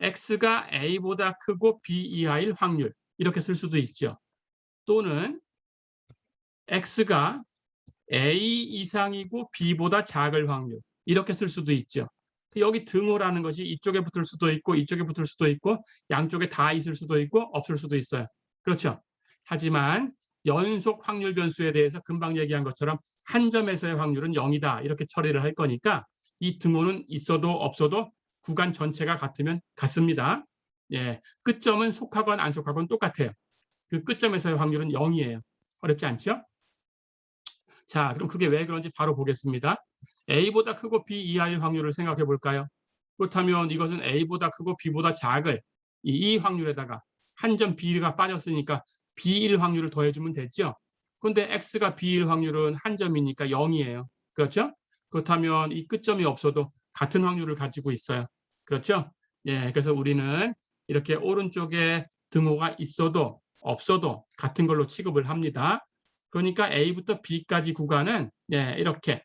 x가 a보다 크고 b 이하일 확률 이렇게 쓸 수도 있죠. 또는 x가 a 이상이고 b보다 작을 확률 이렇게 쓸 수도 있죠. 여기 등호라는 것이 이쪽에 붙을 수도 있고 이쪽에 붙을 수도 있고 양쪽에 다 있을 수도 있고 없을 수도 있어요. 그렇죠? 하지만 연속 확률 변수에 대해서 금방 얘기한 것처럼 한 점에서의 확률은 0이다 이렇게 처리를 할 거니까 이 등호는 있어도 없어도 구간 전체가 같으면 같습니다. 끝점은 속하건 안 속하건 똑같아요. 그 끝점에서의 확률은 0이에요. 어렵지 않죠? 자, 그럼 그게 왜 그런지 바로 보겠습니다. A보다 크고 B 이하일 확률을 생각해 볼까요? 그렇다면 이것은 A보다 크고 B보다 작을 이 확률에다가 한 점 B가 빠졌으니까 B1 확률을 더해주면 됐죠. 그런데 X가 B1 확률은 한 점이니까 0이에요. 그렇죠? 그렇다면 이 끝점이 없어도 같은 확률을 가지고 있어요. 그렇죠? 그래서 우리는 이렇게 오른쪽에 등호가 있어도 없어도 같은 걸로 취급을 합니다. 그러니까 A부터 B까지 구간은 이렇게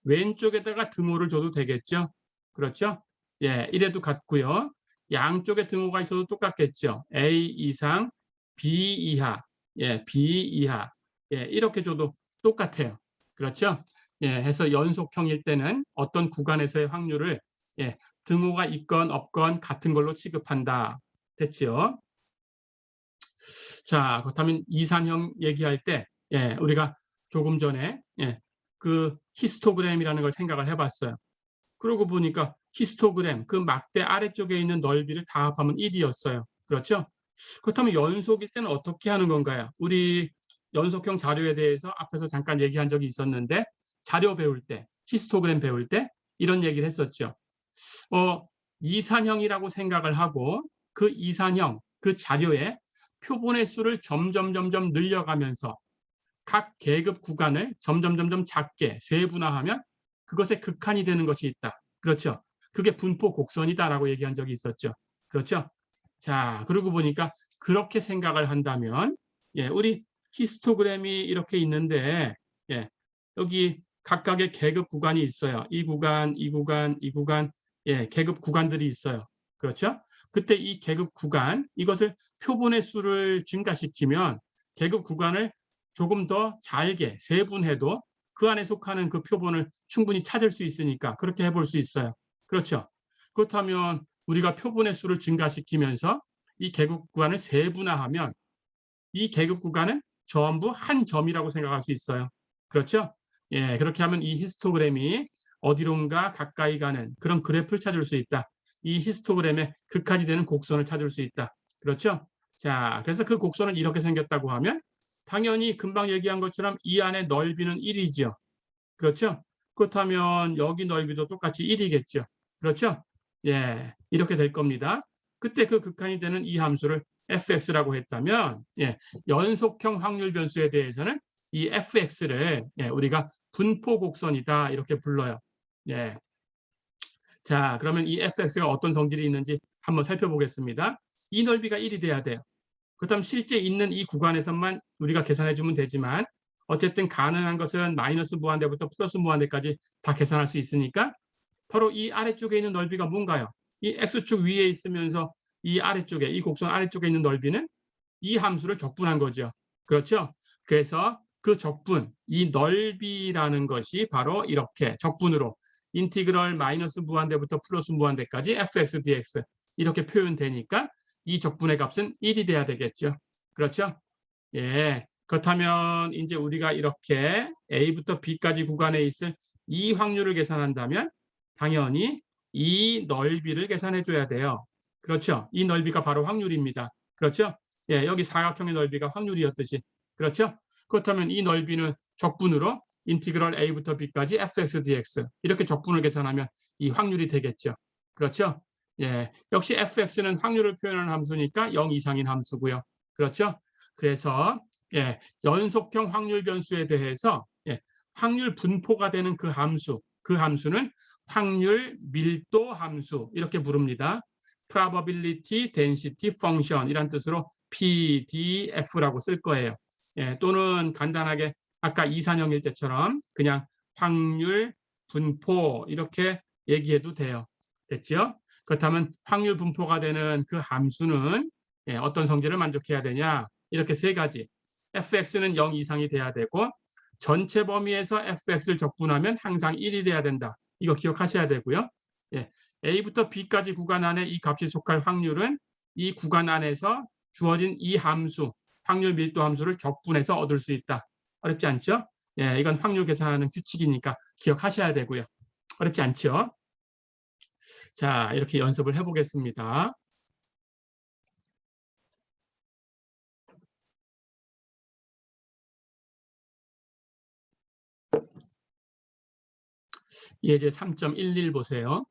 왼쪽에다가 등호를 줘도 되겠죠. 그렇죠? 이래도 같고요. 양쪽에 등호가 있어도 똑같겠죠. A 이상, B 이하, B 이하 이렇게 줘도 똑같아요. 그렇죠? 해서 연속형일 때는 어떤 구간에서의 확률을 등호가 있건 없건 같은 걸로 취급한다. 됐죠? 자, 그렇다면 이산형 얘기할 때 우리가 조금 전에 그 히스토그램이라는 걸 생각을 해봤어요. 그러고 보니까 히스토그램, 그 막대 아래쪽에 있는 넓이를 다 합하면 1이었어요. 그렇죠? 그렇다면 연속일 때는 어떻게 하는 건가요? 우리 연속형 자료에 대해서 앞에서 잠깐 얘기한 적이 있었는데 자료 배울 때, 히스토그램 배울 때 이런 얘기를 했었죠. 이산형이라고 생각을 하고 그 이산형, 그 자료에 표본의 수를 점점 늘려가면서 각 계급 구간을 점점 작게 세분화하면 그것의 극한이 되는 것이 있다. 그렇죠? 그게 분포 곡선이다라고 얘기한 적이 있었죠. 그렇죠? 자, 그러고 보니까 그렇게 생각을 한다면 우리 히스토그램이 이렇게 있는데 여기 각각의 계급 구간이 있어요. 이 구간, 이 구간, 이 구간, 계급 구간들이 있어요. 그렇죠? 그때 이 계급 구간, 이것을 표본의 수를 증가시키면 계급 구간을 조금 더 잘게 세분해도 그 안에 속하는 그 표본을 충분히 찾을 수 있으니까 그렇게 해볼 수 있어요. 그렇죠? 그렇다면 우리가 표본의 수를 증가시키면서 이 계급 구간을 세분화하면 이 계급 구간은 전부 한 점이라고 생각할 수 있어요. 그렇죠? 그렇게 하면 이 히스토그램이 어디론가 가까이 가는 그런 그래프를 찾을 수 있다. 이 히스토그램의 극한이 되는 곡선을 찾을 수 있다. 그렇죠? 자, 그래서 그 곡선은 이렇게 생겼다고 하면 당연히 금방 얘기한 것처럼 이 안의 넓이는 1이죠. 그렇죠? 그렇다면 여기 넓이도 똑같이 1이겠죠. 그렇죠? 이렇게 될 겁니다. 그때 그 극한이 되는 이 함수를 fx라고 했다면 연속형 확률 변수에 대해서는 이 fx를 우리가 분포 곡선이다 이렇게 불러요. 자, 그러면 이 fx가 어떤 성질이 있는지 한번 살펴보겠습니다. 이 넓이가 1이 돼야 돼요. 그렇다면 실제 있는 이 구간에서만 우리가 계산해 주면 되지만 어쨌든 가능한 것은 마이너스 무한대부터 플러스 무한대까지 다 계산할 수 있으니까 바로 이 아래쪽에 있는 넓이가 뭔가요? 이 x축 위에 있으면서 이 아래쪽에, 이 곡선 아래쪽에 있는 넓이는 이 함수를 적분한 거죠. 그렇죠? 그래서 그 적분, 이 넓이라는 것이 바로 이렇게 적분으로 인티그럴 마이너스 무한대부터 플러스 무한대까지 fx dx 이렇게 표현되니까 이 적분의 값은 1이 돼야 되겠죠. 그렇죠? 그렇다면 이제 우리가 이렇게 A부터 B까지 구간에 있을 이 확률을 계산한다면 당연히 이 넓이를 계산해 줘야 돼요. 그렇죠? 이 넓이가 바로 확률입니다. 그렇죠? 여기 사각형의 넓이가 확률이었듯이. 그렇죠? 그렇다면 이 넓이는 적분으로 인티그럴 A부터 B까지 fx dx 이렇게 적분을 계산하면 이 확률이 되겠죠. 그렇죠? 역시 fx는 확률을 표현하는 함수니까 0 이상인 함수고요. 그렇죠? 그래서 연속형 확률 변수에 대해서 확률 분포가 되는 그 함수는 확률 밀도 함수 이렇게 부릅니다. probability density function 이란 뜻으로 PDF라고 쓸 거예요. 또는 간단하게 아까 이산형일 때처럼 그냥 확률 분포 이렇게 얘기해도 돼요. 됐죠? 그렇다면 확률 분포가 되는 그 함수는 어떤 성질을 만족해야 되냐? 이렇게 세 가지. fx는 0 이상이 돼야 되고 전체 범위에서 fx를 적분하면 항상 1이 돼야 된다. 이거 기억하셔야 되고요. A부터 B까지 구간 안에 이 값이 속할 확률은 이 구간 안에서 주어진 이 함수, 확률 밀도 함수를 적분해서 얻을 수 있다. 어렵지 않죠? 이건 확률 계산하는 규칙이니까 기억하셔야 되고요. 어렵지 않죠? 자, 이렇게 연습을 해보겠습니다. 예제 3.11 보세요.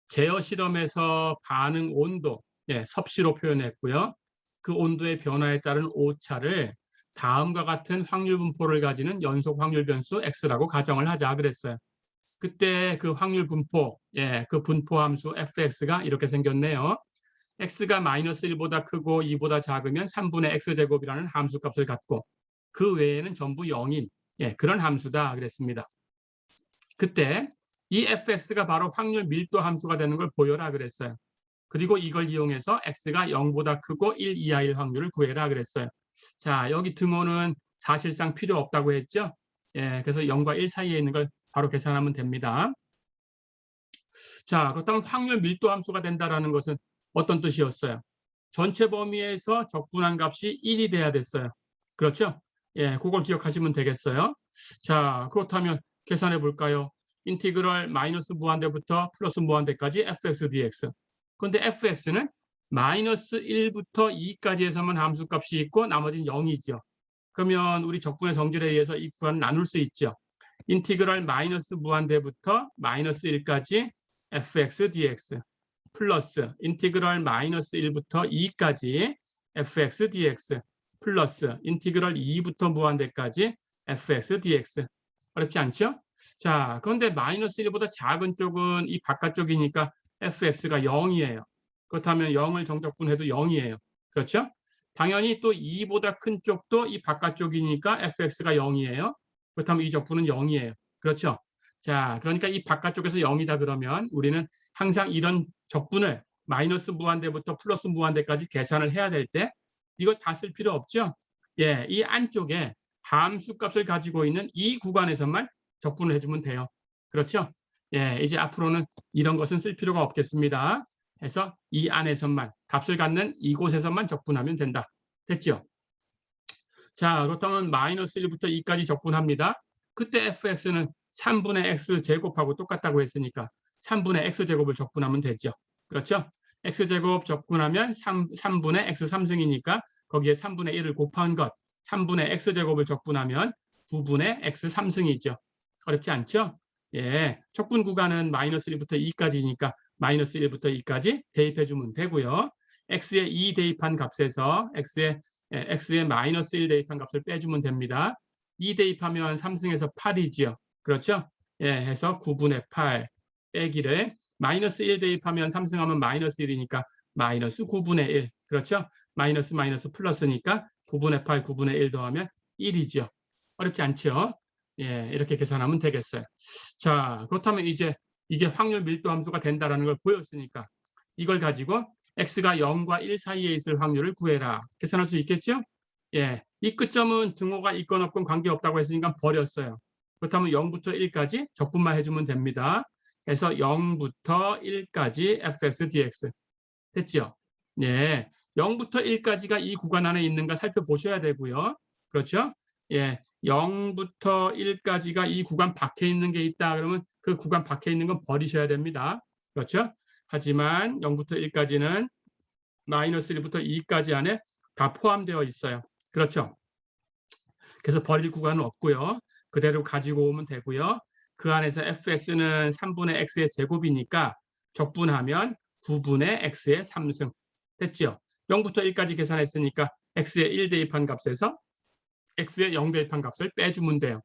제어 실험에서 반응 온도, 섭씨로 표현했고요. 그 온도의 변화에 따른 오차를 다음과 같은 확률 분포를 가지는 연속 확률 변수 x라고 가정을 하자 그랬어요. 그때 그 확률 분포, 그 분포 함수 fx가 이렇게 생겼네요. x가 마이너스 1보다 크고 2보다 작으면 3분의 x제곱이라는 함수값을 갖고 그 외에는 전부 0인 그런 함수다 그랬습니다. 그때 이 fx가 바로 확률 밀도 함수가 되는 걸 보여라 그랬어요. 그리고 이걸 이용해서 x가 0보다 크고 1 이하일 확률을 구해라 그랬어요. 자, 여기 등호는 사실상 필요 없다고 했죠. 그래서 0과 1 사이에 있는 걸 바로 계산하면 됩니다. 자, 그렇다면 확률 밀도 함수가 된다는 것은 어떤 뜻이었어요? 전체 범위에서 적분한 값이 1이 돼야 됐어요. 그렇죠? 그걸 기억하시면 되겠어요. 자, 그렇다면 계산해 볼까요? 인티그럴 마이너스 무한대부터 플러스 무한대까지 fx dx. 그런데 fx는 마이너스 1부터 2까지 해서만 함수값이 있고 나머지는 0이죠. 그러면 우리 적분의 성질에 의해서 이 구간을 나눌 수 있죠. 인티그럴 마이너스 무한대부터 마이너스 1까지 fx dx 플러스 인티그럴 마이너스 1부터 2까지 fx dx 플러스 인티그럴 2부터 무한대까지 fx dx. 어렵지 않죠? 자, 그런데 마이너스 1보다 작은 쪽은 이 바깥쪽이니까 fx가 0이에요. 그렇다면 0을 정적분해도 0이에요. 그렇죠? 당연히 또 2보다 큰 쪽도 이 바깥쪽이니까 fx가 0이에요. 그렇다면 이 적분은 0이에요. 그렇죠? 자, 그러니까 이 바깥쪽에서 0이다 그러면 우리는 항상 이런 적분을 마이너스 무한대부터 플러스 무한대까지 계산을 해야 될 때 이거 다 쓸 필요 없죠? 예, 이 안쪽에 함수 값을 가지고 있는 이 구간에서만 적분을 해주면 돼요. 그렇죠? 예, 이제 앞으로는 이런 것은 쓸 필요가 없겠습니다. 해서 이 안에서만 값을 갖는 이곳에서만 적분하면 된다. 됐죠? 자, 그렇다면 마이너스 1부터 2까지 적분합니다. 그때 fx는 3분의 x 제곱하고 똑같다고 했으니까 3분의 x 제곱을 적분하면 되죠. 그렇죠? x 제곱 적분하면 3분의 x 3승이니까 거기에 3분의 1을 곱한 것 3분의 x 제곱을 적분하면 9분의 x 3승이죠. 어렵지 않죠? 예, 적분 구간은 마이너스 1부터 2까지니까 마이너스 1부터 2까지 대입해 주면 되고요. x에 2 대입한 값에서 x에 마이너스 1 대입한 값을 빼주면 됩니다. 2 대입하면 3승에서 8이지요. 그렇죠? 예, 해서 9분의 8 빼기를 마이너스 1 대입하면 3승하면 마이너스 1이니까 마이너스 9분의 1. 그렇죠? 마이너스 마이너스 플러스니까 9분의 8, 9분의 1 더하면 1이죠. 어렵지 않죠? 예, 이렇게 계산하면 되겠어요. 자, 그렇다면 이제 이게 확률 밀도 함수가 된다는 걸 보였으니까 이걸 가지고 x가 0과 1 사이에 있을 확률을 구해라. 계산할 수 있겠죠? 예, 이 끝점은 등호가 있건 없건 관계없다고 했으니까 버렸어요. 그렇다면 0부터 1까지 적분만 해주면 됩니다. 그래서 0부터 1까지 fx dx. 됐죠? 예, 0부터 1까지가 이 구간 안에 있는가 살펴보셔야 되고요. 그렇죠? 예, 0부터 1까지가 이 구간 밖에 있는 게 있다 그러면 그 구간 밖에 있는 건 버리셔야 됩니다. 그렇죠? 하지만 0부터 1까지는 마이너스 1부터 2까지 안에 다 포함되어 있어요. 그렇죠? 그래서 버릴 구간은 없고요. 그대로 가지고 오면 되고요. 그 안에서 fx는 3분의 x의 제곱이니까 적분하면 9분의 x의 3승. 됐죠? 0부터 1까지 계산했으니까 x에 1 대입한 값에서 x에 0 대입한 값을 빼주면 돼요.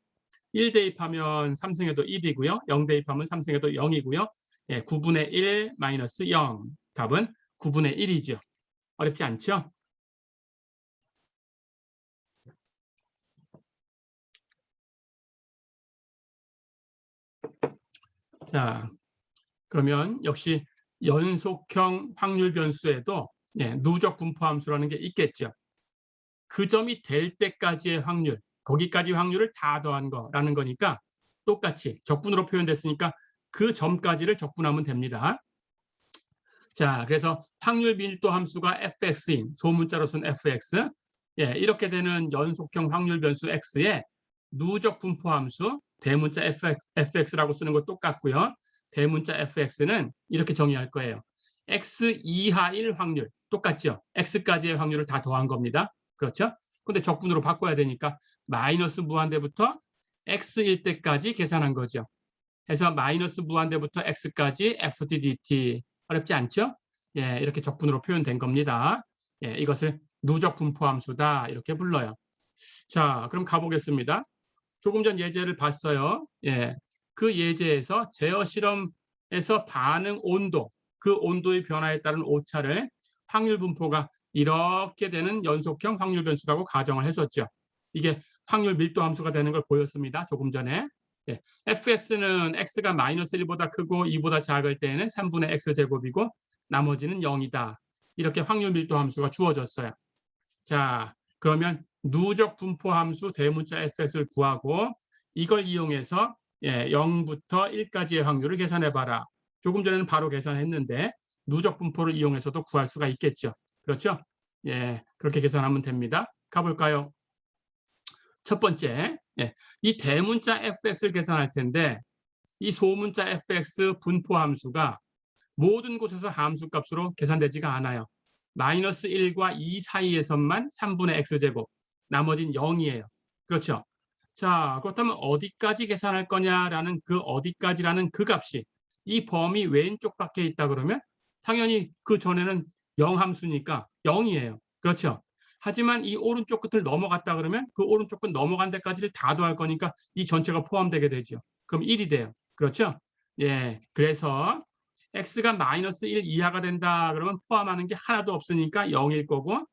1 대입하면 3승에도 1이고요. 0 대입하면 3승에도 0이고요. 예, 9분의 1 마이너스 0. 답은 9분의 1이죠. 어렵지 않죠? 자, 그러면 역시 연속형 확률 변수에도 예, 누적 분포함수라는 게 있겠죠. 그 점이 될 때까지의 확률, 거기까지 확률을 다 더한 거라는 거니까 똑같이 적분으로 표현됐으니까 그 점까지를 적분하면 됩니다. 자, 그래서 확률 밀도 함수가 fx인 소문자로 쓴 fx. 예, 이렇게 되는 연속형 확률 변수 x에 누적 분포 함수 대문자 fx라고 쓰는 거 똑같고요. 대문자 fx는 이렇게 정의할 거예요. x 이하일 확률 똑같죠. x까지의 확률을 다 더한 겁니다. 그렇죠? 근데 적분으로 바꿔야 되니까 마이너스 무한대부터 x일 때까지 계산한 거죠. 그래서 마이너스 무한대부터 x까지 ft dt. 어렵지 않죠? 예, 이렇게 적분으로 표현된 겁니다. 예, 이것을 누적 분포함수다 이렇게 불러요. 자, 그럼 가보겠습니다. 조금 전 예제를 봤어요. 예, 그 예제에서 제어 실험에서 반응 온도, 그 온도의 변화에 따른 오차를 확률 분포가 이렇게 되는 연속형 확률 변수라고 가정을 했었죠. 이게 확률 밀도 함수가 되는 걸 보였습니다. 조금 전에. 예, fx는 x가 마이너스 1보다 크고 2보다 작을 때에는 3분의 x제곱이고 나머지는 0이다. 이렇게 확률 밀도 함수가 주어졌어요. 자, 그러면 누적 분포 함수 대문자 fx를 구하고 이걸 이용해서 0부터 1까지의 확률을 계산해 봐라. 조금 전에는 바로 계산했는데 누적 분포를 이용해서도 구할 수가 있겠죠. 그렇죠? 예, 그렇게 계산하면 됩니다. 가볼까요? 첫 번째, 이 대문자 fx를 계산할 텐데 이 소문자 fx 분포 함수가 모든 곳에서 함수 값으로 계산되지가 않아요. 마이너스 1과 2 사이에서만 3분의 x제곱, 나머진 0이에요. 그렇죠? 자, 그렇다면 어디까지 계산할 거냐라는 그 어디까지라는 그 값이 이 범위 왼쪽 밖에 있다 그러면 당연히 그 전에는 0 함수니까 0이에요. 그렇죠? 하지만 이 오른쪽 끝을 넘어갔다 그러면 그 오른쪽 끝 넘어간 데까지를 다 더할 거니까 이 전체가 포함되게 되죠. 그럼 1이 돼요. 그렇죠? 예, 그래서 x가 마이너스 1 이하가 된다 그러면 포함하는 게 하나도 없으니까 0일 거고,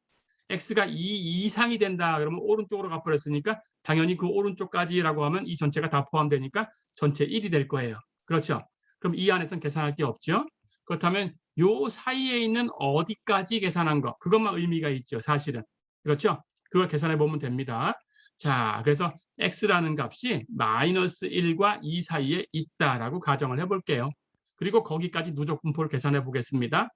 x가 2 이상이 된다 그러면 오른쪽으로 가버렸으니까 당연히 그 오른쪽까지라고 하면 이 전체가 다 포함되니까 전체 1이 될 거예요. 그렇죠? 그럼 이 안에서는 계산할 게 없죠. 그렇다면 요 사이에 있는 어디까지 계산한 거, 그것만 의미가 있죠, 사실은. 그렇죠? 그걸 계산해 보면 됩니다. 자, 그래서 x라는 값이 마이너스 1과 2 사이에 있다라고 가정을 해볼게요. 그리고 거기까지 누적 분포를 계산해 보겠습니다.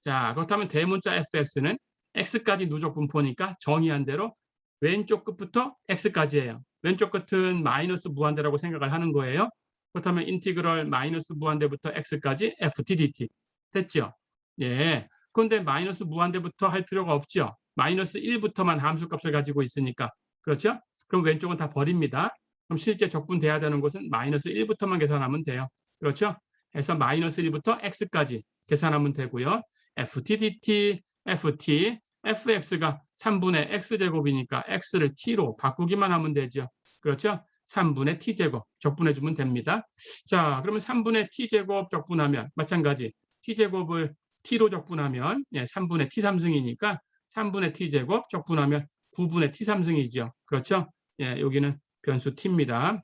자, 그렇다면 대문자 fx는 x까지 누적 분포니까 정의한 대로 왼쪽 끝부터 x까지예요. 왼쪽 끝은 마이너스 무한대라고 생각을 하는 거예요. 그렇다면 인티그럴 마이너스 무한대부터 x까지 ft dt 됐죠? 예. 그런데 마이너스 무한대부터 할 필요가 없죠. 마이너스 1부터만 함수값을 가지고 있으니까. 그렇죠? 그럼 왼쪽은 다 버립니다. 그럼 실제 적분돼야 되는 것은 마이너스 1부터만 계산하면 돼요. 그렇죠? 그래서 마이너스 1부터 x까지 계산하면 되고요. ft dt, ft, fx가 3분의 x제곱이니까 x를 t로 바꾸기만 하면 되죠. 그렇죠? 3분의 t제곱 적분해주면 됩니다. 자, 그러면 3분의 t제곱 적분하면 마찬가지 t제곱을 t로 적분하면 3분의 t3승이니까 3분의 t제곱 적분하면 9분의 t3승이죠. 그렇죠? 예, 여기는 변수 t입니다.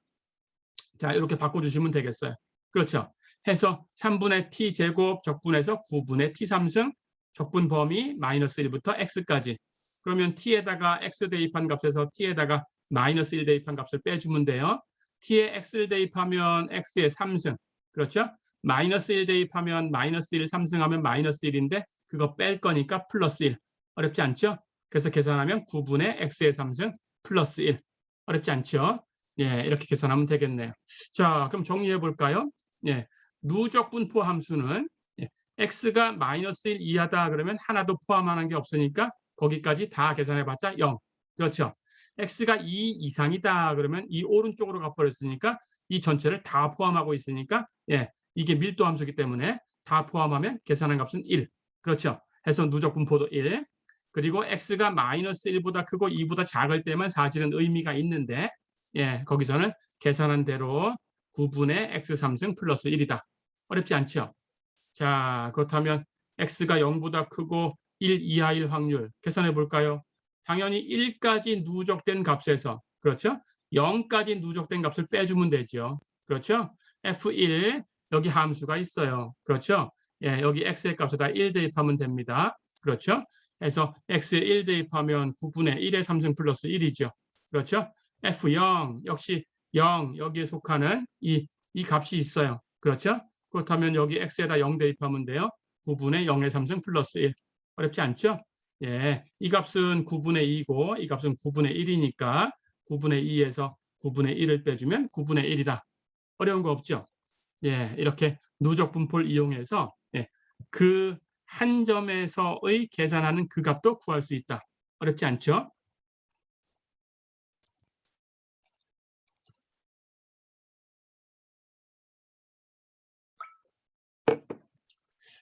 자, 이렇게 바꿔주시면 되겠어요. 그렇죠? 해서 3분의 t제곱 적분해서 9분의 t3승 적분 범위 마이너스 1부터 x까지. 그러면 t에다가 x 대입한 값에서 t에다가 마이너스 1 대입한 값을 빼주면 돼요. t에 x를 대입하면 x의 3승. 그렇죠? 마이너스 1 대입하면 마이너스 1 3승하면 마이너스 1인데 그거 뺄 거니까 플러스 1. 어렵지 않죠? 그래서 계산하면 9분의 x의 3승 플러스 1. 어렵지 않죠? 예, 이렇게 계산하면 되겠네요. 자, 그럼 정리해 볼까요? 예, 누적 분포 함수는 x가 마이너스 1 이하다 그러면 하나도 포함하는 게 없으니까 거기까지 다 계산해봤자 0. 그렇죠? x가 2 이상이다 그러면 이 오른쪽으로 가버렸으니까 이 전체를 다 포함하고 있으니까 이게 밀도 함수이기 때문에 다 포함하면 계산한 값은 1. 그렇죠? 해서 누적 분포도 1. 그리고 x가 마이너스 1보다 크고 2보다 작을 때만 사실은 의미가 있는데 거기서는 계산한 대로 9분의 x3승 플러스 1이다. 어렵지 않죠? 자, 그렇다면 x가 0보다 크고 1 이하일 확률 계산해 볼까요? 당연히 1까지 누적된 값에서, 그렇죠? 0까지 누적된 값을 빼주면 되죠. 그렇죠? f1 여기 함수가 있어요. 그렇죠? 예, 여기 x의 값에다 1 대입하면 됩니다. 그렇죠? 그래서 x에 1 대입하면 9분의 1의 3승 플러스 1이죠. 그렇죠? f0 역시 0 여기에 속하는 이 값이 있어요. 그렇죠? 그렇다면 여기 x에다 0 대입하면 돼요. 9분의 0의 3승 플러스 1. 어렵지 않죠? 예, 이 값은 9분의 2고 이 값은 9분의 1이니까 9분의 2에서 9분의 1을 빼주면 9분의 1이다. 어려운 거 없죠? 예, 이렇게 누적 분포를 이용해서 그 한 점에서의 계산하는 그 값도 구할 수 있다. 어렵지 않죠?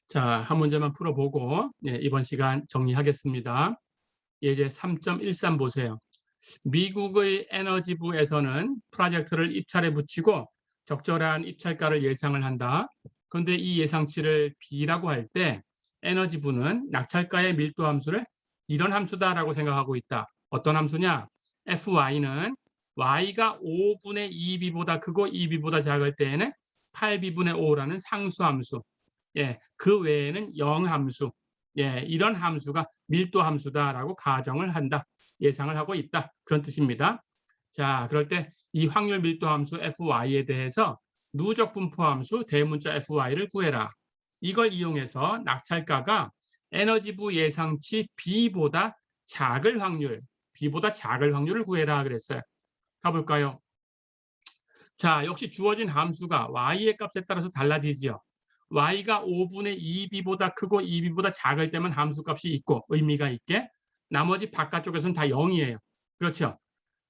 자, 한 문제만 풀어보고 이번 시간 정리하겠습니다. 예제 3.13 보세요. 미국의 에너지부에서는 프로젝트를 입찰에 붙이고 적절한 입찰가를 예상을 한다. 그런데 이 예상치를 B라고 할 때 에너지부는 낙찰가의 밀도 함수를 이런 함수다라고 생각하고 있다. 어떤 함수냐? FY는 Y가 5분의 2B보다 크고 2B보다 작을 때에는 8B분의 5라는 상수함수. 그 외에는 0함수. 이런 함수가 밀도 함수다라고 가정을 한다. 예상을 하고 있다. 그런 뜻입니다. 자, 그럴 때 이 확률 밀도 함수 FY에 대해서 누적 분포 함수 대문자 FY를 구해라. 이걸 이용해서 낙찰가가 에너지부 예상치 B보다 작을 확률, B보다 작을 확률을 구해라 그랬어요. 가볼까요? 자, 역시 주어진 함수가 Y의 값에 따라서 달라지죠. Y가 5분의 2B보다 크고 2B보다 작을 때만 함수값이 있고 의미가 있게 나머지 바깥쪽에서는 다 0이에요. 그렇죠?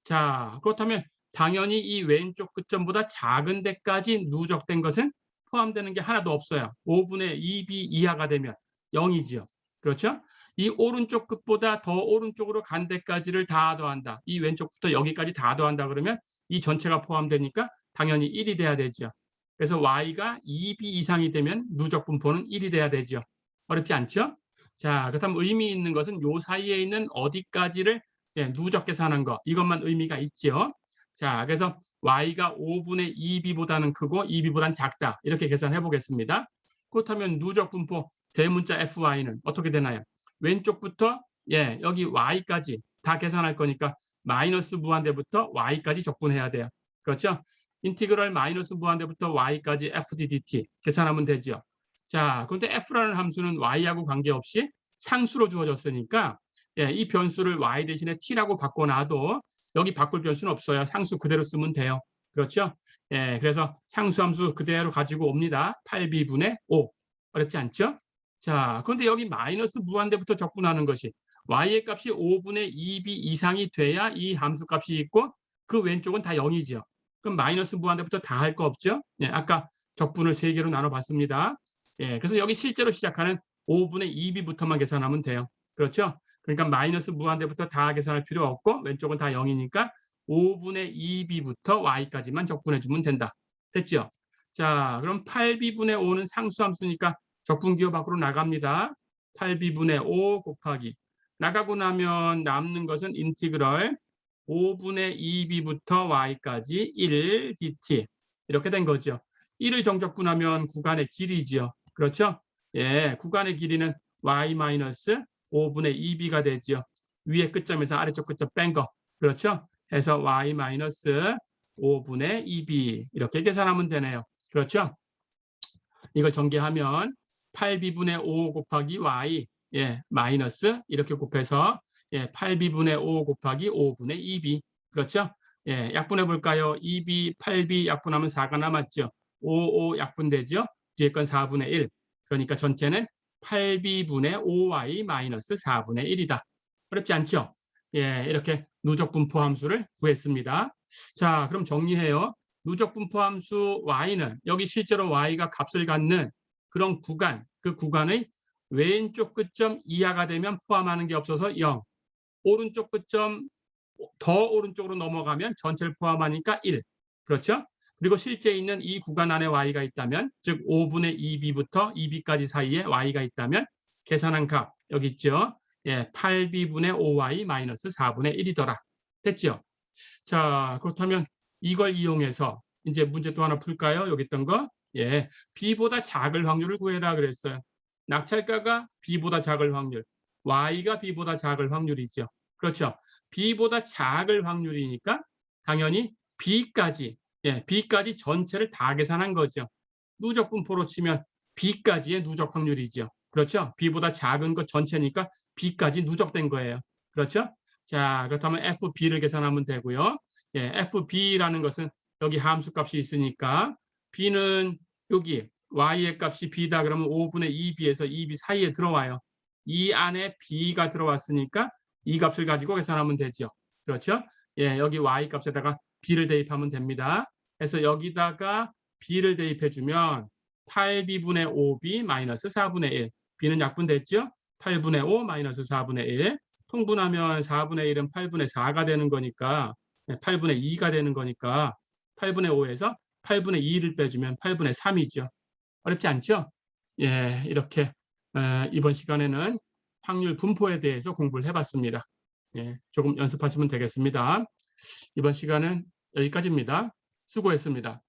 자, 그렇다면 당연히 이 왼쪽 끝점보다 작은 데까지 누적된 것은 포함되는 게 하나도 없어요. 5분의 2B 이하가 되면 0이죠. 그렇죠? 이 오른쪽 끝보다 더 오른쪽으로 간 데까지를 다 더한다. 이 왼쪽부터 여기까지 다 더한다 그러면 이 전체가 포함되니까 당연히 1이 돼야 되죠. 그래서 y가 2b 이상이 되면 누적 분포는 1이 돼야 되죠. 어렵지 않죠? 자, 그렇다면 의미 있는 것은 요 사이에 있는 어디까지를 누적 계산한 거, 이것만 의미가 있죠. 자, 그래서 y가 5분의 2b보다는 크고 2b보다는 작다, 이렇게 계산해 보겠습니다. 그렇다면 누적 분포 대문자 fy는 어떻게 되나요? 왼쪽부터 여기 y까지 다 계산할 거니까 마이너스 무한대부터 y까지 적분해야 돼요. 그렇죠? 인티그럴 마이너스 무한대부터 y까지 f dt 계산하면 되죠. 자, 그런데 f라는 함수는 y하고 관계없이 상수로 주어졌으니까 이 변수를 y 대신에 t라고 바꿔놔도 여기 바꿀 변수는 없어요. 상수 그대로 쓰면 돼요. 그렇죠? 그래서 상수함수 그대로 가지고 옵니다. 8b분의 5. 어렵지 않죠? 자, 그런데 여기 마이너스 무한대부터 적분하는 것이 y의 값이 5분의 2b 이상이 돼야 이 함수 값이 있고 그 왼쪽은 다 0이죠. 그럼 마이너스 무한대부터 다 할 거 없죠? 아까 적분을 3개로 나눠봤습니다. 그래서 여기 실제로 시작하는 5분의 2b부터만 계산하면 돼요. 그렇죠? 그러니까 마이너스 무한대부터 다 계산할 필요 없고 왼쪽은 다 0이니까 5분의 2b부터 y까지만 적분해주면 된다. 됐죠? 자, 그럼 8b분의 5는 상수함수니까 적분기호 밖으로 나갑니다. 8b분의 5 곱하기 나가고 나면 남는 것은 인티그럴 5분의 2b부터 y까지 1 dt 이렇게 된 거죠. 1을 정적분하면 구간의 길이죠. 그렇죠? 구간의 길이는 y 마이너스 5분의 2b가 되죠. 위에 끝점에서 아래쪽 끝점 뺀 거. 그렇죠? 해서 y 마이너스 5분의 2b 이렇게 계산하면 되네요. 그렇죠? 이걸 전개하면 8b분의 5 곱하기 y 마이너스 이렇게 곱해서 8b분의 5 곱하기 5분의 2b. 그렇죠? 약분해 볼까요? 2b, 8b 약분하면 4가 남았죠. 5, 5 약분되죠? 뒤에 건 4분의 1. 그러니까 전체는 8b분의 5y 마이너스 4분의 1이다. 어렵지 않죠? 이렇게 누적 분포 함수를 구했습니다. 자, 그럼 정리해요. 누적 분포 함수 y는 여기 실제로 y가 값을 갖는 그런 구간, 그 구간의 왼쪽 끝점 이하가 되면 포함하는 게 없어서 0. 오른쪽 끝점 더 오른쪽으로 넘어가면 전체를 포함하니까 1. 그렇죠? 그리고 실제 있는 이 구간 안에 y가 있다면, 즉 5분의 2b부터 2b까지 사이에 y가 있다면 계산한 값 여기 있죠. 8b분의 5y 마이너스 4분의 1이더라. 됐죠? 자, 그렇다면 이걸 이용해서 이제 문제 또 하나 풀까요? 여기 있던 거. b보다 작을 확률을 구해라 그랬어요. 낙찰가가 b보다 작을 확률, y가 b보다 작을 확률이죠. 그렇죠? b보다 작을 확률이니까 당연히 b까지, b까지 전체를 다 계산한 거죠. 누적 분포로 치면 b까지의 누적 확률이죠. 그렇죠? b보다 작은 것 전체니까 b까지 누적된 거예요. 그렇죠? 자, 그렇다면 fb를 계산하면 되고요. fb라는 것은 여기 함수 값이 있으니까 b는 여기 y의 값이 b다 그러면 5분의 2b에서 2b 사이에 들어와요. 이 안에 b가 들어왔으니까 이 값을 가지고 계산하면 되죠. 그렇죠? 여기 y 값에다가 b를 대입하면 됩니다. 그래서 여기다가 b를 대입해주면 8b분의 5b 마이너스 4분의 1. b는 약분됐죠? 8분의 5 마이너스 4분의 1. 통분하면 4분의 1은 8분의 4가 되는 거니까 8분의 2가 되는 거니까 8분의 5에서 8분의 2를 빼주면 8분의 3이죠. 어렵지 않죠? 이렇게 이번 시간에는 확률 분포에 대해서 공부를 해봤습니다. 조금 연습하시면 되겠습니다. 이번 시간은 여기까지입니다. 수고했습니다.